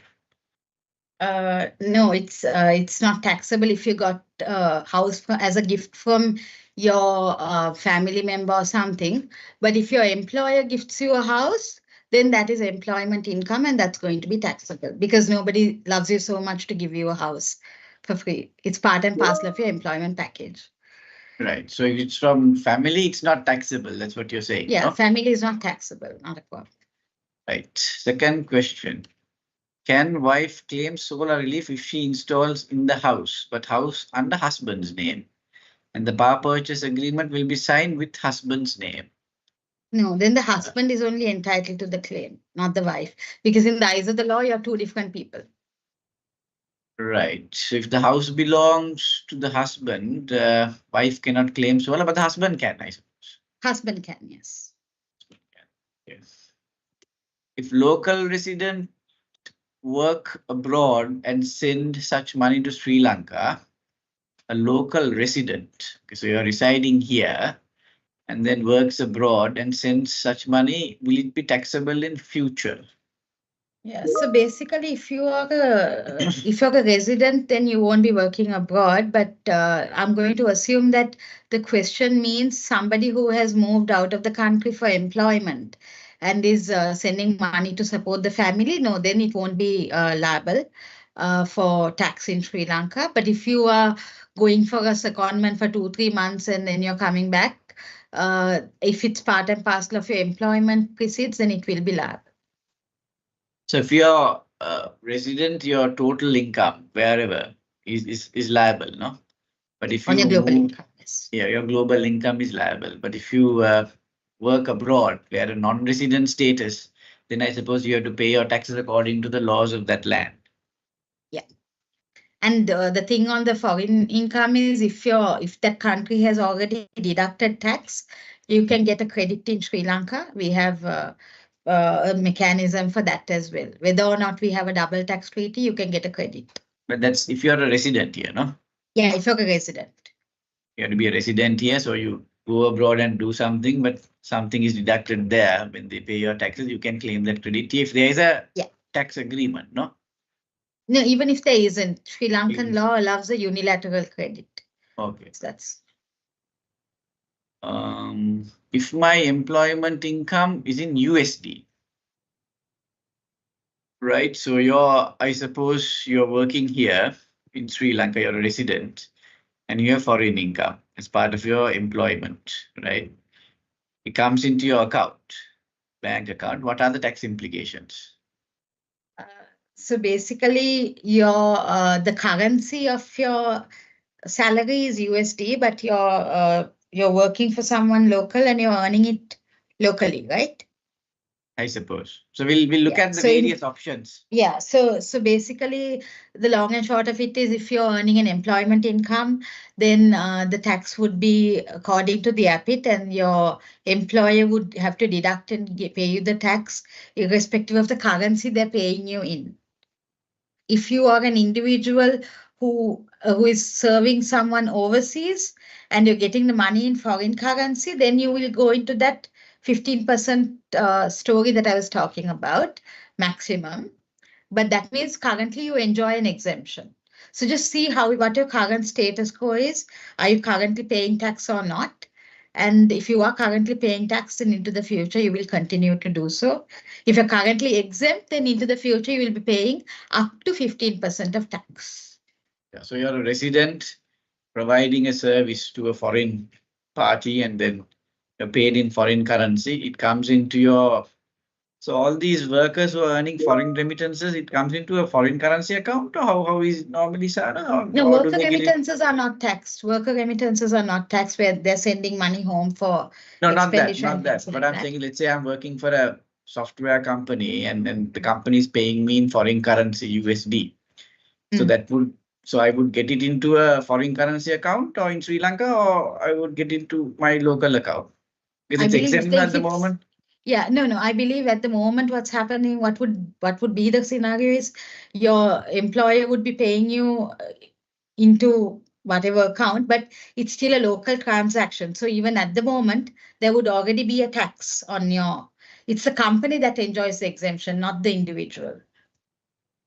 No, it's not taxable if you got a house as a gift from your family member or something. But if your employer gifts you a house, then that is employment income, and that's going to be taxable because nobody loves you so much to give you a house for free. It's part and parcel of your employment package. Right. So if it's from family, it's not taxable. That's what you're saying. Yeah, no? family is not taxable, not a problem. Right. Second question. Can wife claim solar relief if she installs in the house, but house under husband's name? And the power purchase agreement will be signed with husband's name. No, then the husband is only entitled to the claim, not the wife. Because in the eyes of the law, you're two different people. Right. So if the house belongs to the husband, wife cannot claim solar, but the husband can, I suppose. Husband can, yes. Yes. If local resident work abroad and send such money to Sri Lanka, a local resident, okay, so you're residing here and then works abroad and sends such money, will it be taxable in future? Yeah, so basically, if you're a resident, then you won't be working abroad. But I'm going to assume that the question means somebody who has moved out of the country for employment and is sending money to support the family. No, then it won't be liable for tax in Sri Lanka. But if you are going for a secondment for 2-3 months and then you're coming back, if it's part and parcel of your employment proceeds, then it will be liable. So if you're a resident, your total income, wherever, is liable, no? But if On your you global move, income, yes. yeah, your global income is liable. But if you work abroad, where a non-resident status, then I suppose you have to pay your taxes according to the laws of that land. Yeah. And the thing on the foreign income is if that country has already deducted tax, you can get a credit in Sri Lanka. We have a mechanism for that as well. Whether or not we have a double tax treaty, you can get a credit. But that's if you're a resident here, no? Yeah, if you're a resident. You have to be a resident here, so you go abroad and do something, but something is deducted there when they pay your taxes, you can claim that credit if there is a tax agreement, no? No, even if there isn't, Sri Lankan law allows a unilateral credit. Okay. So that's. If my employment income is in USD, right? So I suppose you're working here in Sri Lanka, you're a resident, and you have foreign income as part of your employment, right? It comes into your account, bank account. What are the tax implications? So basically, the currency of your salary is USD, but you're working for someone local and you're earning it locally, right? I suppose. So we'll look at the various options. Yeah. So basically, the long and short of it is, if you're earning an employment income, then the tax would be according to the APIT, and your employer would have to deduct and pay you the tax irrespective of the currency they're paying you in. If you are an individual who is serving someone overseas and you're getting the money in foreign currency, then you will go into that 15% story that I was talking about, maximum. But that means currently you enjoy an exemption. So just see what your current status quo is. Are you currently paying tax or not? And if you are currently paying tax, then into the future, you will continue to do so. If you're currently exempt, then into the future, you will be paying up to 15% of tax. Yeah, so you're a resident providing a service to a foreign party, and then you're paid in foreign currency. It comes into your. So all these workers who are earning foreign remittances, it comes into a foreign currency account, or how is it normally, Sarah? No, worker remittances are not taxed. Worker remittances are not taxed, where they're sending money home for expenditure. Not that. But I'm saying, let's say I'm working for a software company, and then the company is paying me in foreign currency, USD. So I would get it into a foreign currency account or in Sri Lanka, or I would get into my local account. Because it's exempt at the moment. Yeah, no. I believe at the moment what's happening, what would be the scenario is, your employer would be paying you into whatever account, but it's still a local transaction. So even at the moment, there would already be a tax on it's the company that enjoys the exemption, not the individual.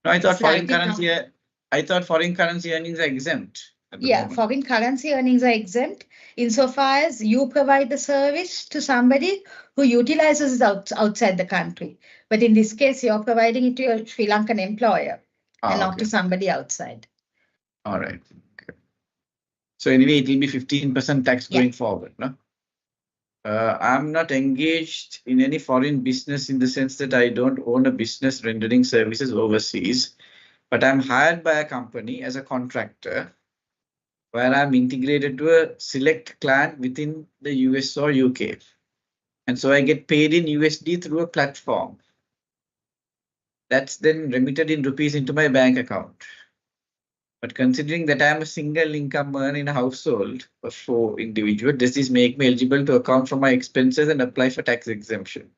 No, I thought foreign currency earnings are exempt. Yeah, foreign currency earnings are exempt insofar as you provide the service to somebody who utilizes it outside the country. But in this case, you're providing it to your Sri Lankan employer and not to somebody outside. All right. Okay. So anyway, it will be 15% tax going forward, no? I'm not engaged in any foreign business in the sense that I don't own a business rendering services overseas, but I'm hired by a company as a contractor where I'm integrated to a select client within the US or UK. And so I get paid in USD through a platform. That's then remitted in rupees into my bank account. But considering that I'm a single income earner in a household of 4 individuals, does this make me eligible to account for my expenses and apply for tax exemption?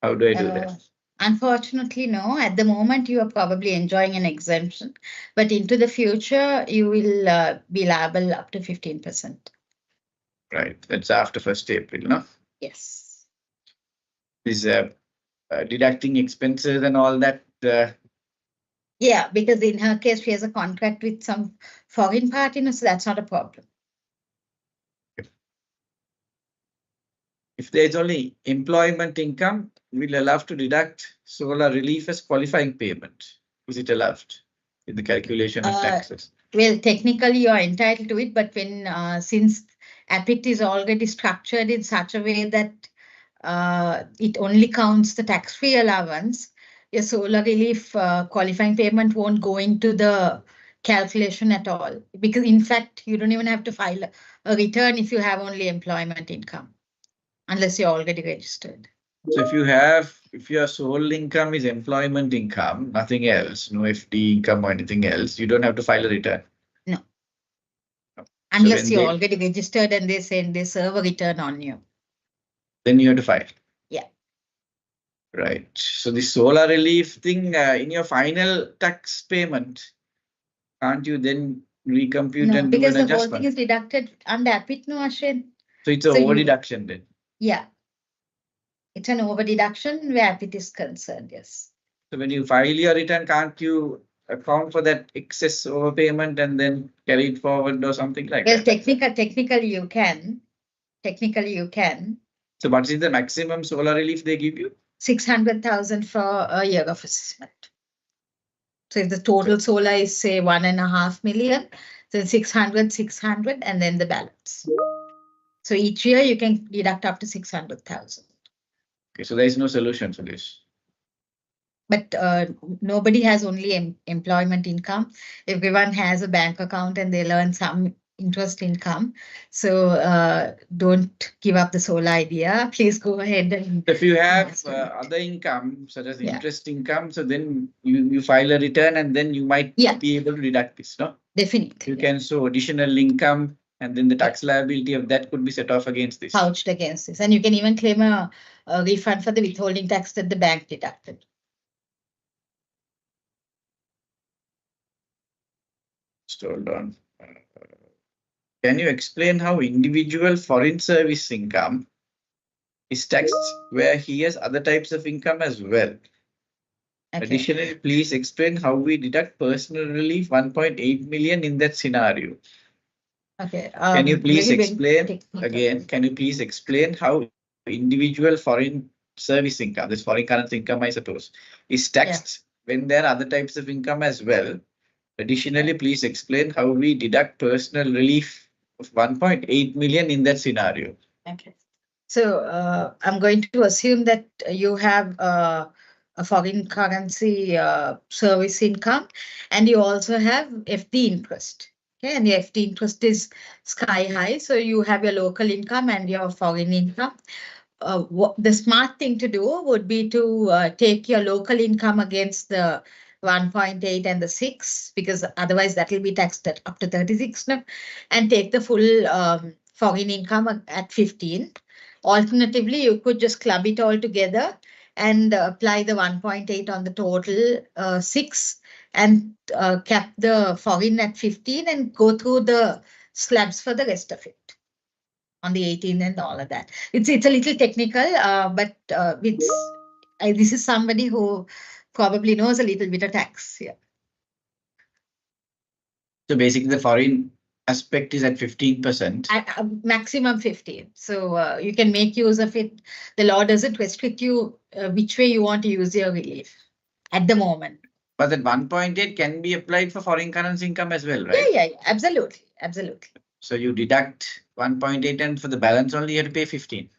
How do I do that? Unfortunately, no. At the moment, you are probably enjoying an exemption, but into the future, you will be liable up to 15%. Right. That's after 1st April, no? Yes. Is deducting expenses and all that. Yeah, because in her case, she has a contract with some foreign party, so that's not a problem. If there's only employment income, we'll allow to deduct solar relief as qualifying payment. Is it allowed in the calculation of taxes? Well, technically, you are entitled to it, but when since APIT is already structured in such a way that it only counts the tax-free allowance, your solar relief qualifying payment won't go into the calculation at all. Because in fact, you don't even have to file a return if you have only employment income, unless you're already registered. So if your sole income is employment income, nothing else, no FD income or anything else, you don't have to file a return. No. No. Unless you're already registered and they serve a return on you. Then you have to file. Yeah. Right. So the solar relief thing in your final tax payment, can't you then recompute and do an adjustment? Because the whole thing is deducted under APIT, no, Ashin. So it's an over deduction then? Yeah. It's an over deduction where APIT is concerned, yes. So when you file your return, can't you account for that excess overpayment and then carry it forward or something like that? Well, technically you can. Technically you can. So what is the maximum solar relief they give you? 600,000 for a year of assessment. So if the total solar is say 1.5 million, then 600, and then the balance. So each year you can deduct up to 600,000. Okay, so there is no solution for this. But nobody has only employment income. Everyone has a bank account and they earn some interest income. So don't give up the solar idea. Please go ahead. And if you have other income, such as interest income, so then you file a return and then you might be able to deduct this, no? Definitely. You can show additional income and then the tax liability of that could be set off against this. Pouched against this. And you can even claim a refund for the withholding tax that the bank deducted. Hold on. Can you explain how individual foreign service income is taxed where he has other types of income as well? Okay. Additionally, please explain how we deduct personal relief 1.8 million in that scenario. Okay. Can you please explain again? Can you please explain how individual foreign service income, this foreign currency income, I suppose, is taxed when there are other types of income as well? Additionally, please explain how we deduct personal relief of 1.8 million in that scenario. Okay. So I'm going to assume that you have a foreign currency service income and you also have FD interest. Okay, and the FD interest is sky high. So you have your local income and your foreign income. The smart thing to do would be to take your local income against the 1.8 and the 6, because otherwise that will be taxed at up to 36 now, and take the full foreign income at 15. Alternatively, you could just club it all together and apply the 1.8 on the total 6 and cap the foreign at 15 and go through the slabs for the rest of it on the 18 and all of that. It's a little technical, but this is somebody who probably knows a little bit of tax. Yeah. So basically the foreign aspect is at 15%. Maximum 15. So you can make use of it. The law doesn't restrict you which way you want to use your relief at the moment. But that 1.8 can be applied for foreign currency income as well, right? Yeah, absolutely. Absolutely. So you deduct 1.8 and for the balance only you have to pay 15.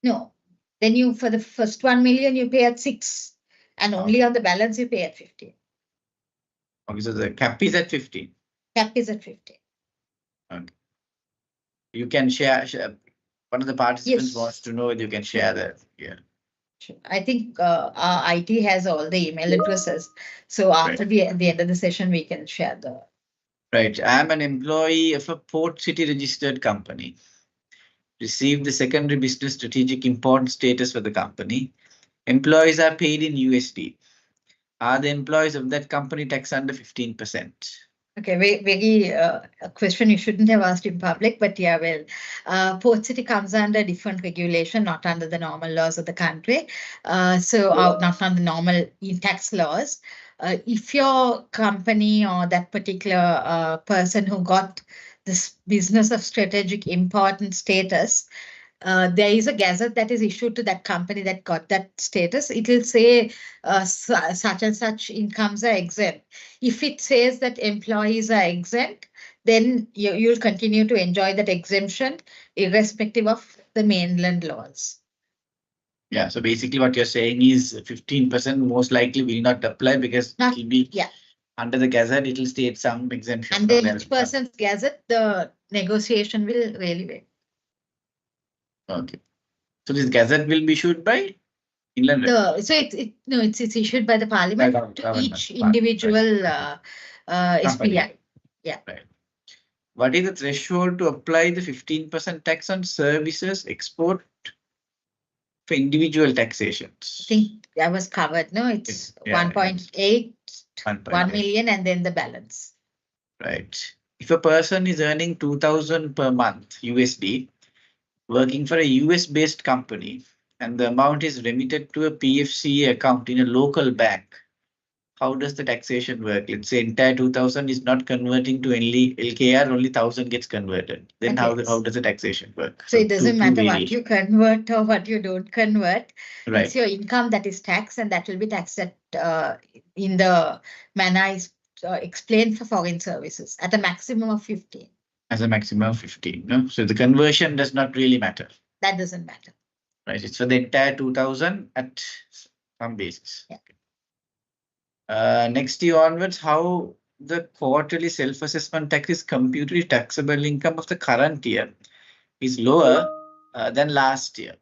No. Then you, for the first 1 million, you pay at 6. And only on the balance, you pay at 15. Okay, so the cap is at 15. Cap is at 15. Okay. You can share. One of the participants Yes. wants to know whether you can share that. Yeah. Sure. I think our IT has all the email addresses. So after Right. at the end of the session, we can share the. Right. I'm an employee of a port city registered company. Received the secondary business strategic importance status for the company. Employees are paid in USD. Are the employees of that company taxed under 15%? Okay, very a question you shouldn't have asked in public, but yeah, well, Port City comes under different regulation, not under the normal laws of the country. Not under normal tax laws. If your company or that particular person who got this business of strategic importance status, there is a gazette that is issued to that company that got that status. It will say such and such incomes are exempt. If it says that employees are exempt, then you'll continue to enjoy that exemption irrespective of the mainland laws. Yeah, so basically what you're saying is 15% most likely will not apply because it will be under the gazette, it will state some exemption. And then each person's gazette, the negotiation will really vary. Okay. So this gazette will be issued by Inland it's issued by the parliament to each individual SPI. Yeah. Right. What is the threshold to apply the 15% tax on services export for individual taxations? I think that was covered. No, it's 1.8, 1 million, and then the balance. Right. If a person is earning 2,000 per month USD, working for a US based company, and the amount is remitted to a PFCA account in a local bank, how does the taxation work? Let's say entire 2,000 is not converting to only LKR, only 1,000 gets converted. Then how does the taxation work? So it doesn't matter what you convert or what you don't convert. Right. It's your income that is taxed, and that will be taxed at in the manner is explained for foreign services at a maximum of 15. As a maximum of 15. No? So the conversion does not really matter. That doesn't matter. Right. It's for the entire 2,000 at some basis. Yeah. Next year onwards, how the quarterly self-assessment tax is computed taxable income of the current year is lower than last year.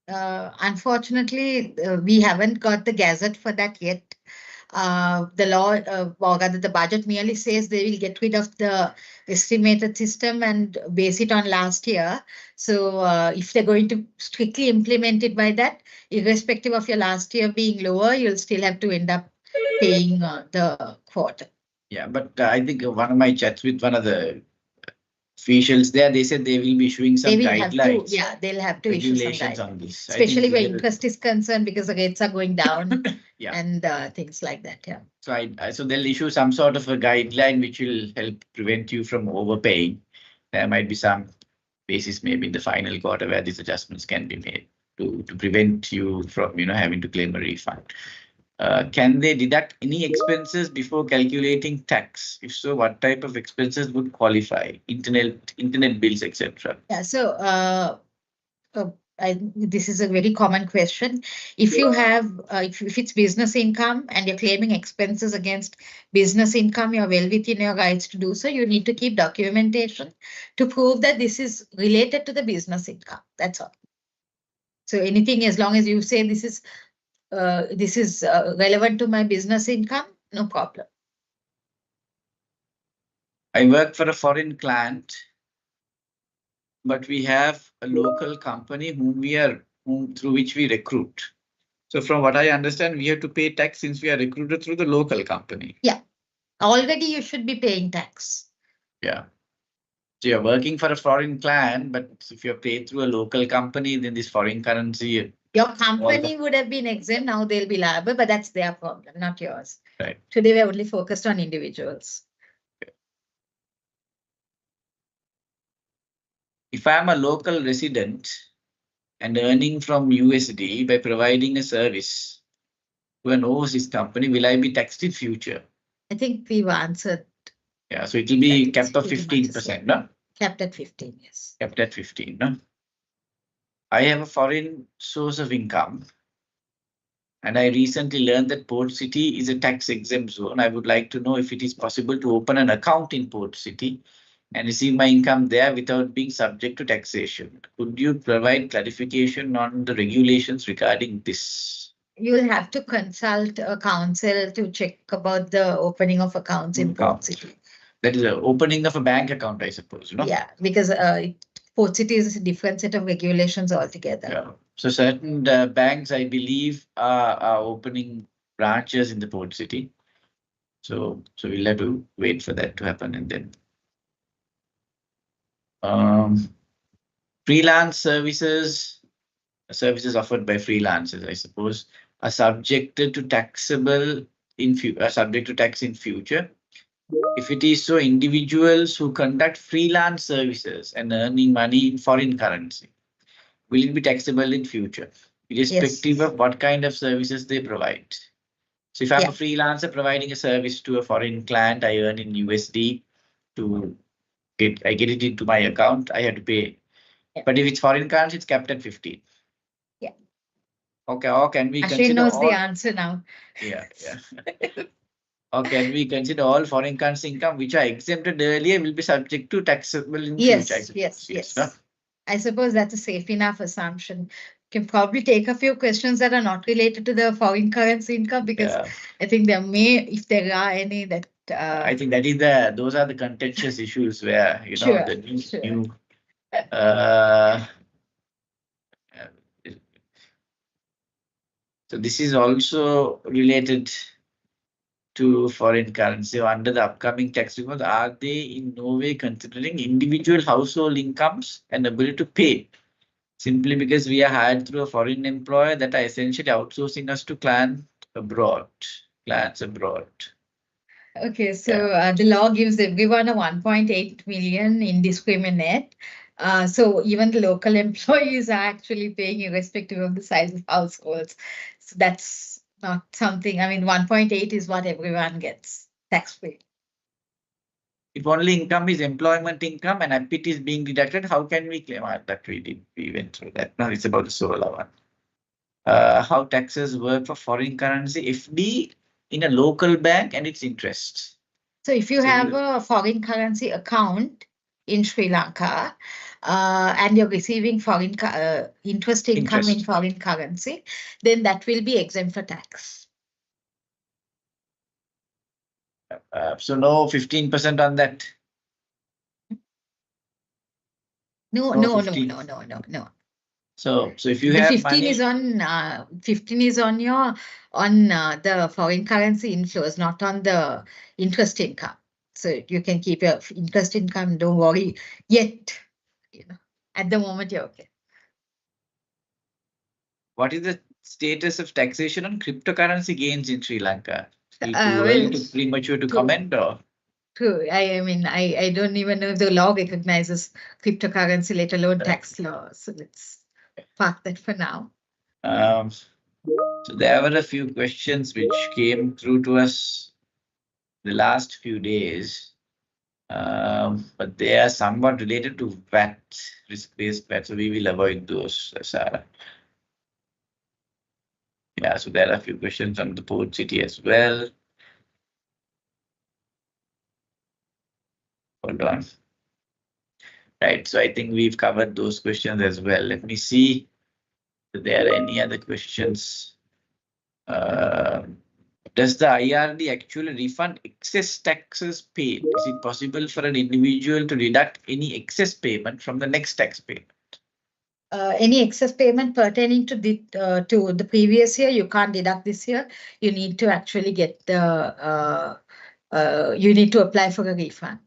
Unfortunately, we haven't got the gazette for that yet. The law, or rather the budget merely says they will get rid of the estimated system and base it on last year. So if they're going to strictly implement it by that, irrespective of your last year being lower, you'll still have to end up paying the quarter. Yeah, but I think one of my chats with one of the officials there, they said they will be issuing some guidelines. They'll have to issue some guidelines on this. Especially where interest is concerned, because the rates are going down. Yeah. And things like that. Yeah. So they'll issue some sort of a guideline which will help prevent you from overpaying. There might be some basis maybe in the final quarter where these adjustments can be made to prevent you from having to claim a refund. Can they deduct any expenses before calculating tax? If so, what type of expenses would qualify? Internet bills, etc. Yeah. So this is a very common question. If you have, if it's business income and you're claiming expenses against business income, you're well within your rights to do so. You need to keep documentation to prove that this is related to the business income. That's all. So anything, as long as you say this is relevant to my business income, no problem. I work for a foreign client, but we have a local company through which we recruit. So from what I understand, we have to pay tax since we are recruited through the local company. Yeah. Already you should be paying tax. Yeah. So you're working for a foreign client, but if you're paid through a local company, then this foreign currency. Your company would have been exempt. Now they'll be liable, but that's their problem, not yours. Right. Today we're only focused on individuals. If I'm a local resident and earning from USD by providing a service to an overseas company, will I be taxed in future? I think we've answered. Yeah, so it will be capped at 15%, no? Capped at 15, yes. Capped at 15, no? I have a foreign source of income, and I recently learned that Port City is a tax exempt zone. I would like to know if it is possible to open an account in Port City and receive my income there without being subject to taxation. Could you provide clarification on the regulations regarding this? You'll have to consult a counsel to check about the opening of accounts in Port Account. City. That is the opening of a bank account, I suppose, you know? Yeah, because Port City is a different set of regulations altogether. Yeah. So certain banks, I believe, are opening branches in the Port City. So we'll have to wait for that to happen, and then freelance services offered by freelancers, I suppose, are subjected to taxable subject to tax in future. If it is so, individuals who conduct freelance services and earning money in foreign currency, will it be taxable in future, irrespective of what kind of services they provide? So if I'm a freelancer providing a service to a foreign client, I earn in USD I get it into my account, I have to pay. Yeah. But if it's foreign currency, it's capped at 15. Yeah. Okay, or can we Ashwin consider knows all... the answer now. Yeah. Or can we consider all foreign currency income which are exempted earlier will be subject to taxable in future? Yes. No? I suppose that's a safe enough assumption. Can probably take a few questions that are not related to the foreign currency income, because I think there may, if there are any, that I think that is those are the contentious issues where the new so this is also related to foreign currency. Under the upcoming tax reforms, are they in no way considering individual household incomes and ability to pay? Simply because we are hired through a foreign employer that are essentially outsourcing us to clients abroad. Okay, so the law gives everyone a 1.8 million indiscriminate. So even the local employees are actually paying irrespective of the size of households. So that's not something, I mean, 1.8 is what everyone gets tax-free. If only income is employment income and APIT is being deducted, how can we claim that we went through that? Now it's about the solar one. How taxes work for foreign currency FD in a local bank and its interest. So if you have a foreign currency account in Sri Lanka and you're receiving foreign interest income in foreign currency, then that will be exempt for tax. So no 15% on that. No. So if you have 15 money, is on 15 is on your the foreign currency inflows, not on the interest income. So you can keep your interest income. Don't worry yet. At the moment you're okay. What is the status of taxation on cryptocurrency gains in Sri Lanka? Too premature to comment, or? True. I mean, I don't even know if the law recognizes cryptocurrency, let alone tax law. So let's park that for now. So there were a few questions which came through to us the last few days, but they are somewhat related to VAT, risk-based VAT. So we will avoid those, Sarah. Yeah, so there are a few questions on the Port City as well. Hold on. Right, so I think we've covered those questions as well. Let me see if there are any other questions. Does the IRD actually refund excess taxes paid? Is it possible for an individual to deduct any excess payment from the next tax payment? Any excess payment pertaining to the previous year, you can't deduct this year. You need to actually get the you need to apply for a refund.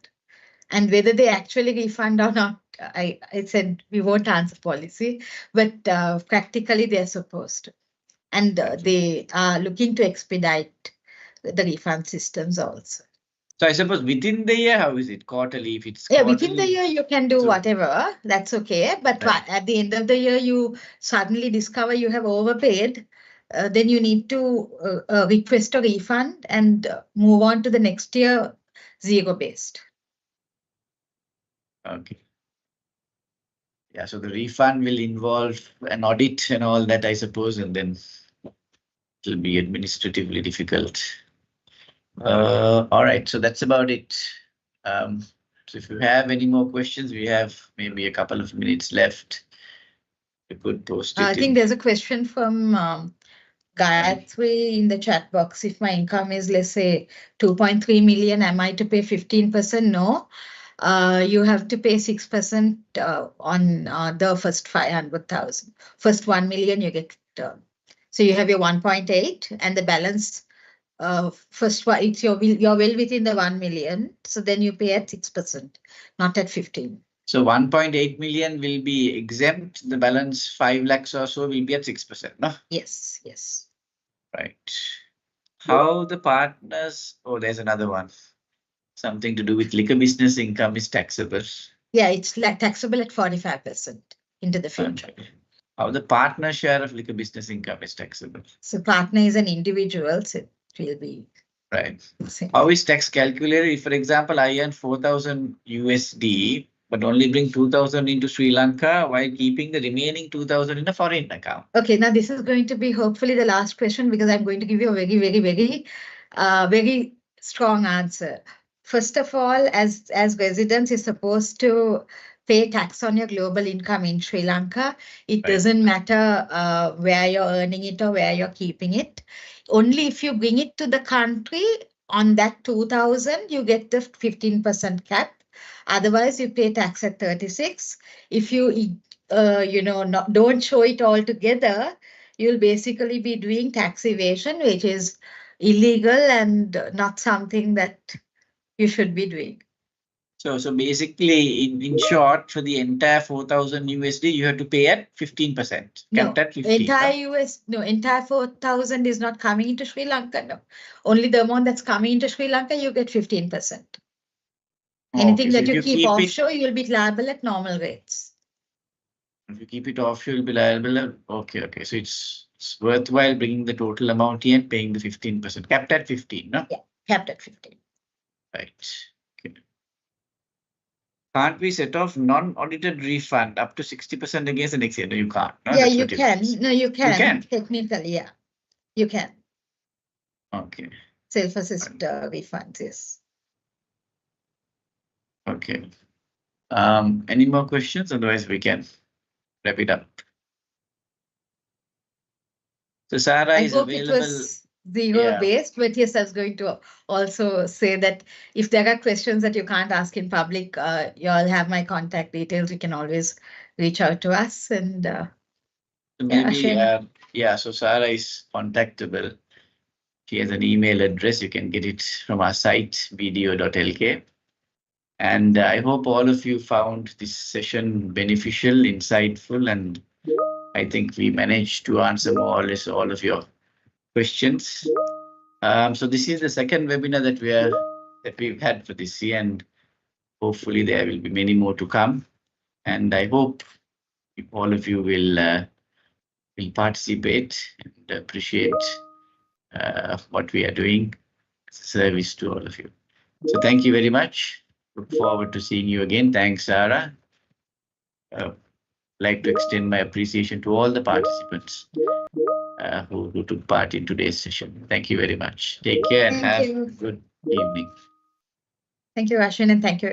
And whether they actually refund or not, I said we won't answer policy, but practically they're supposed to. And they are looking to expedite the refund systems also. So I suppose within the year, how is it? Quarterly, if it's quarterly? Within the year, you can do whatever. That's okay. But at the end of the year, you suddenly discover you have overpaid. Then you need to request a refund and move on to the next year zero-based. Okay. Yeah, so the refund will involve an audit and all that, I suppose, and then it'll be administratively difficult. All right, so that's about it. Um, so if you have any more questions, we have maybe a couple of minutes left. You could post it. I think there's a question from Gayatri in the chat box. If my income is, let's say, 2.3 million, am I to pay 15%? No. You have to pay 6% on the first 500,000. First 1 million, you get. So you have your 1.8 and the balance. First one, it's you're well within the 1 million. So then you pay at 6%, not at 15. So 1.8 million will be exempt. The balance 5 lakhs or so will be at 6%, no? Yes, yes. Right. How the partners, oh, there's another one. Something to do with liquor business income is taxable. Yeah, it's like taxable at 45% into the future. Okay. How the partner share of liquor business income is taxable. So partner is an individual, so it will be right. Same. How is tax calculated? If, for example, I earn 4,000 USD, but only bring 2,000 into Sri Lanka while keeping the remaining 2,000 in a foreign account. Okay, now this is going to be hopefully the last question because I'm going to give you a very strong answer. First of all, as residents, you're supposed to pay tax on your global income in Sri Lanka. It doesn't matter where you're earning it or where you're keeping it. Only if you bring it to the country on that 2,000, you get the 15% cap. Otherwise, you pay tax at 36. If you don't show it all together, you'll basically be doing tax evasion, which is illegal and not something that you should be doing. So basically, in short, for the entire 4,000 USD, you have to pay at 15%. Capped at 15%. Entire 4,000 is not coming into Sri Lanka. No, only the amount that's coming into Sri Lanka, you get 15%. Anything that you keep offshore, you'll be liable at normal rates. If you keep it offshore, you'll be liable. Okay. So it's worthwhile bringing the total amount here and paying the 15%. Capped at 15, no? Yeah, capped at 15. Right. Okay. Can't we set off non-audited refund up to 60% against the next year? No, you can't. No, yeah, you can. No, you can. You can. Technically, yeah. You can. Okay. Self-assist refunds, yes. Okay. Any more questions? Otherwise, we can wrap it up. So Sarah is available. It was zero-based, but yes, I was going to also say that if there are questions that you can't ask in public, you all have my contact details. You can always reach out to us. And so Sarah is contactable. She has an email address. You can get it from our site, video.lk. And I hope all of you found this session beneficial, insightful, and I think we managed to answer more or less all of your questions. So this is the second webinar that we've had for this year, and hopefully there will be many more to come. And I hope all of you will participate and appreciate what we are doing as a service to all of you. So thank you very much. Look forward to seeing you again. Thanks, Sarah. Like to extend my appreciation to all the participants who took part in today's session. Thank you very much. Take care and have a good evening. Thank you, Ashwin, and thank you.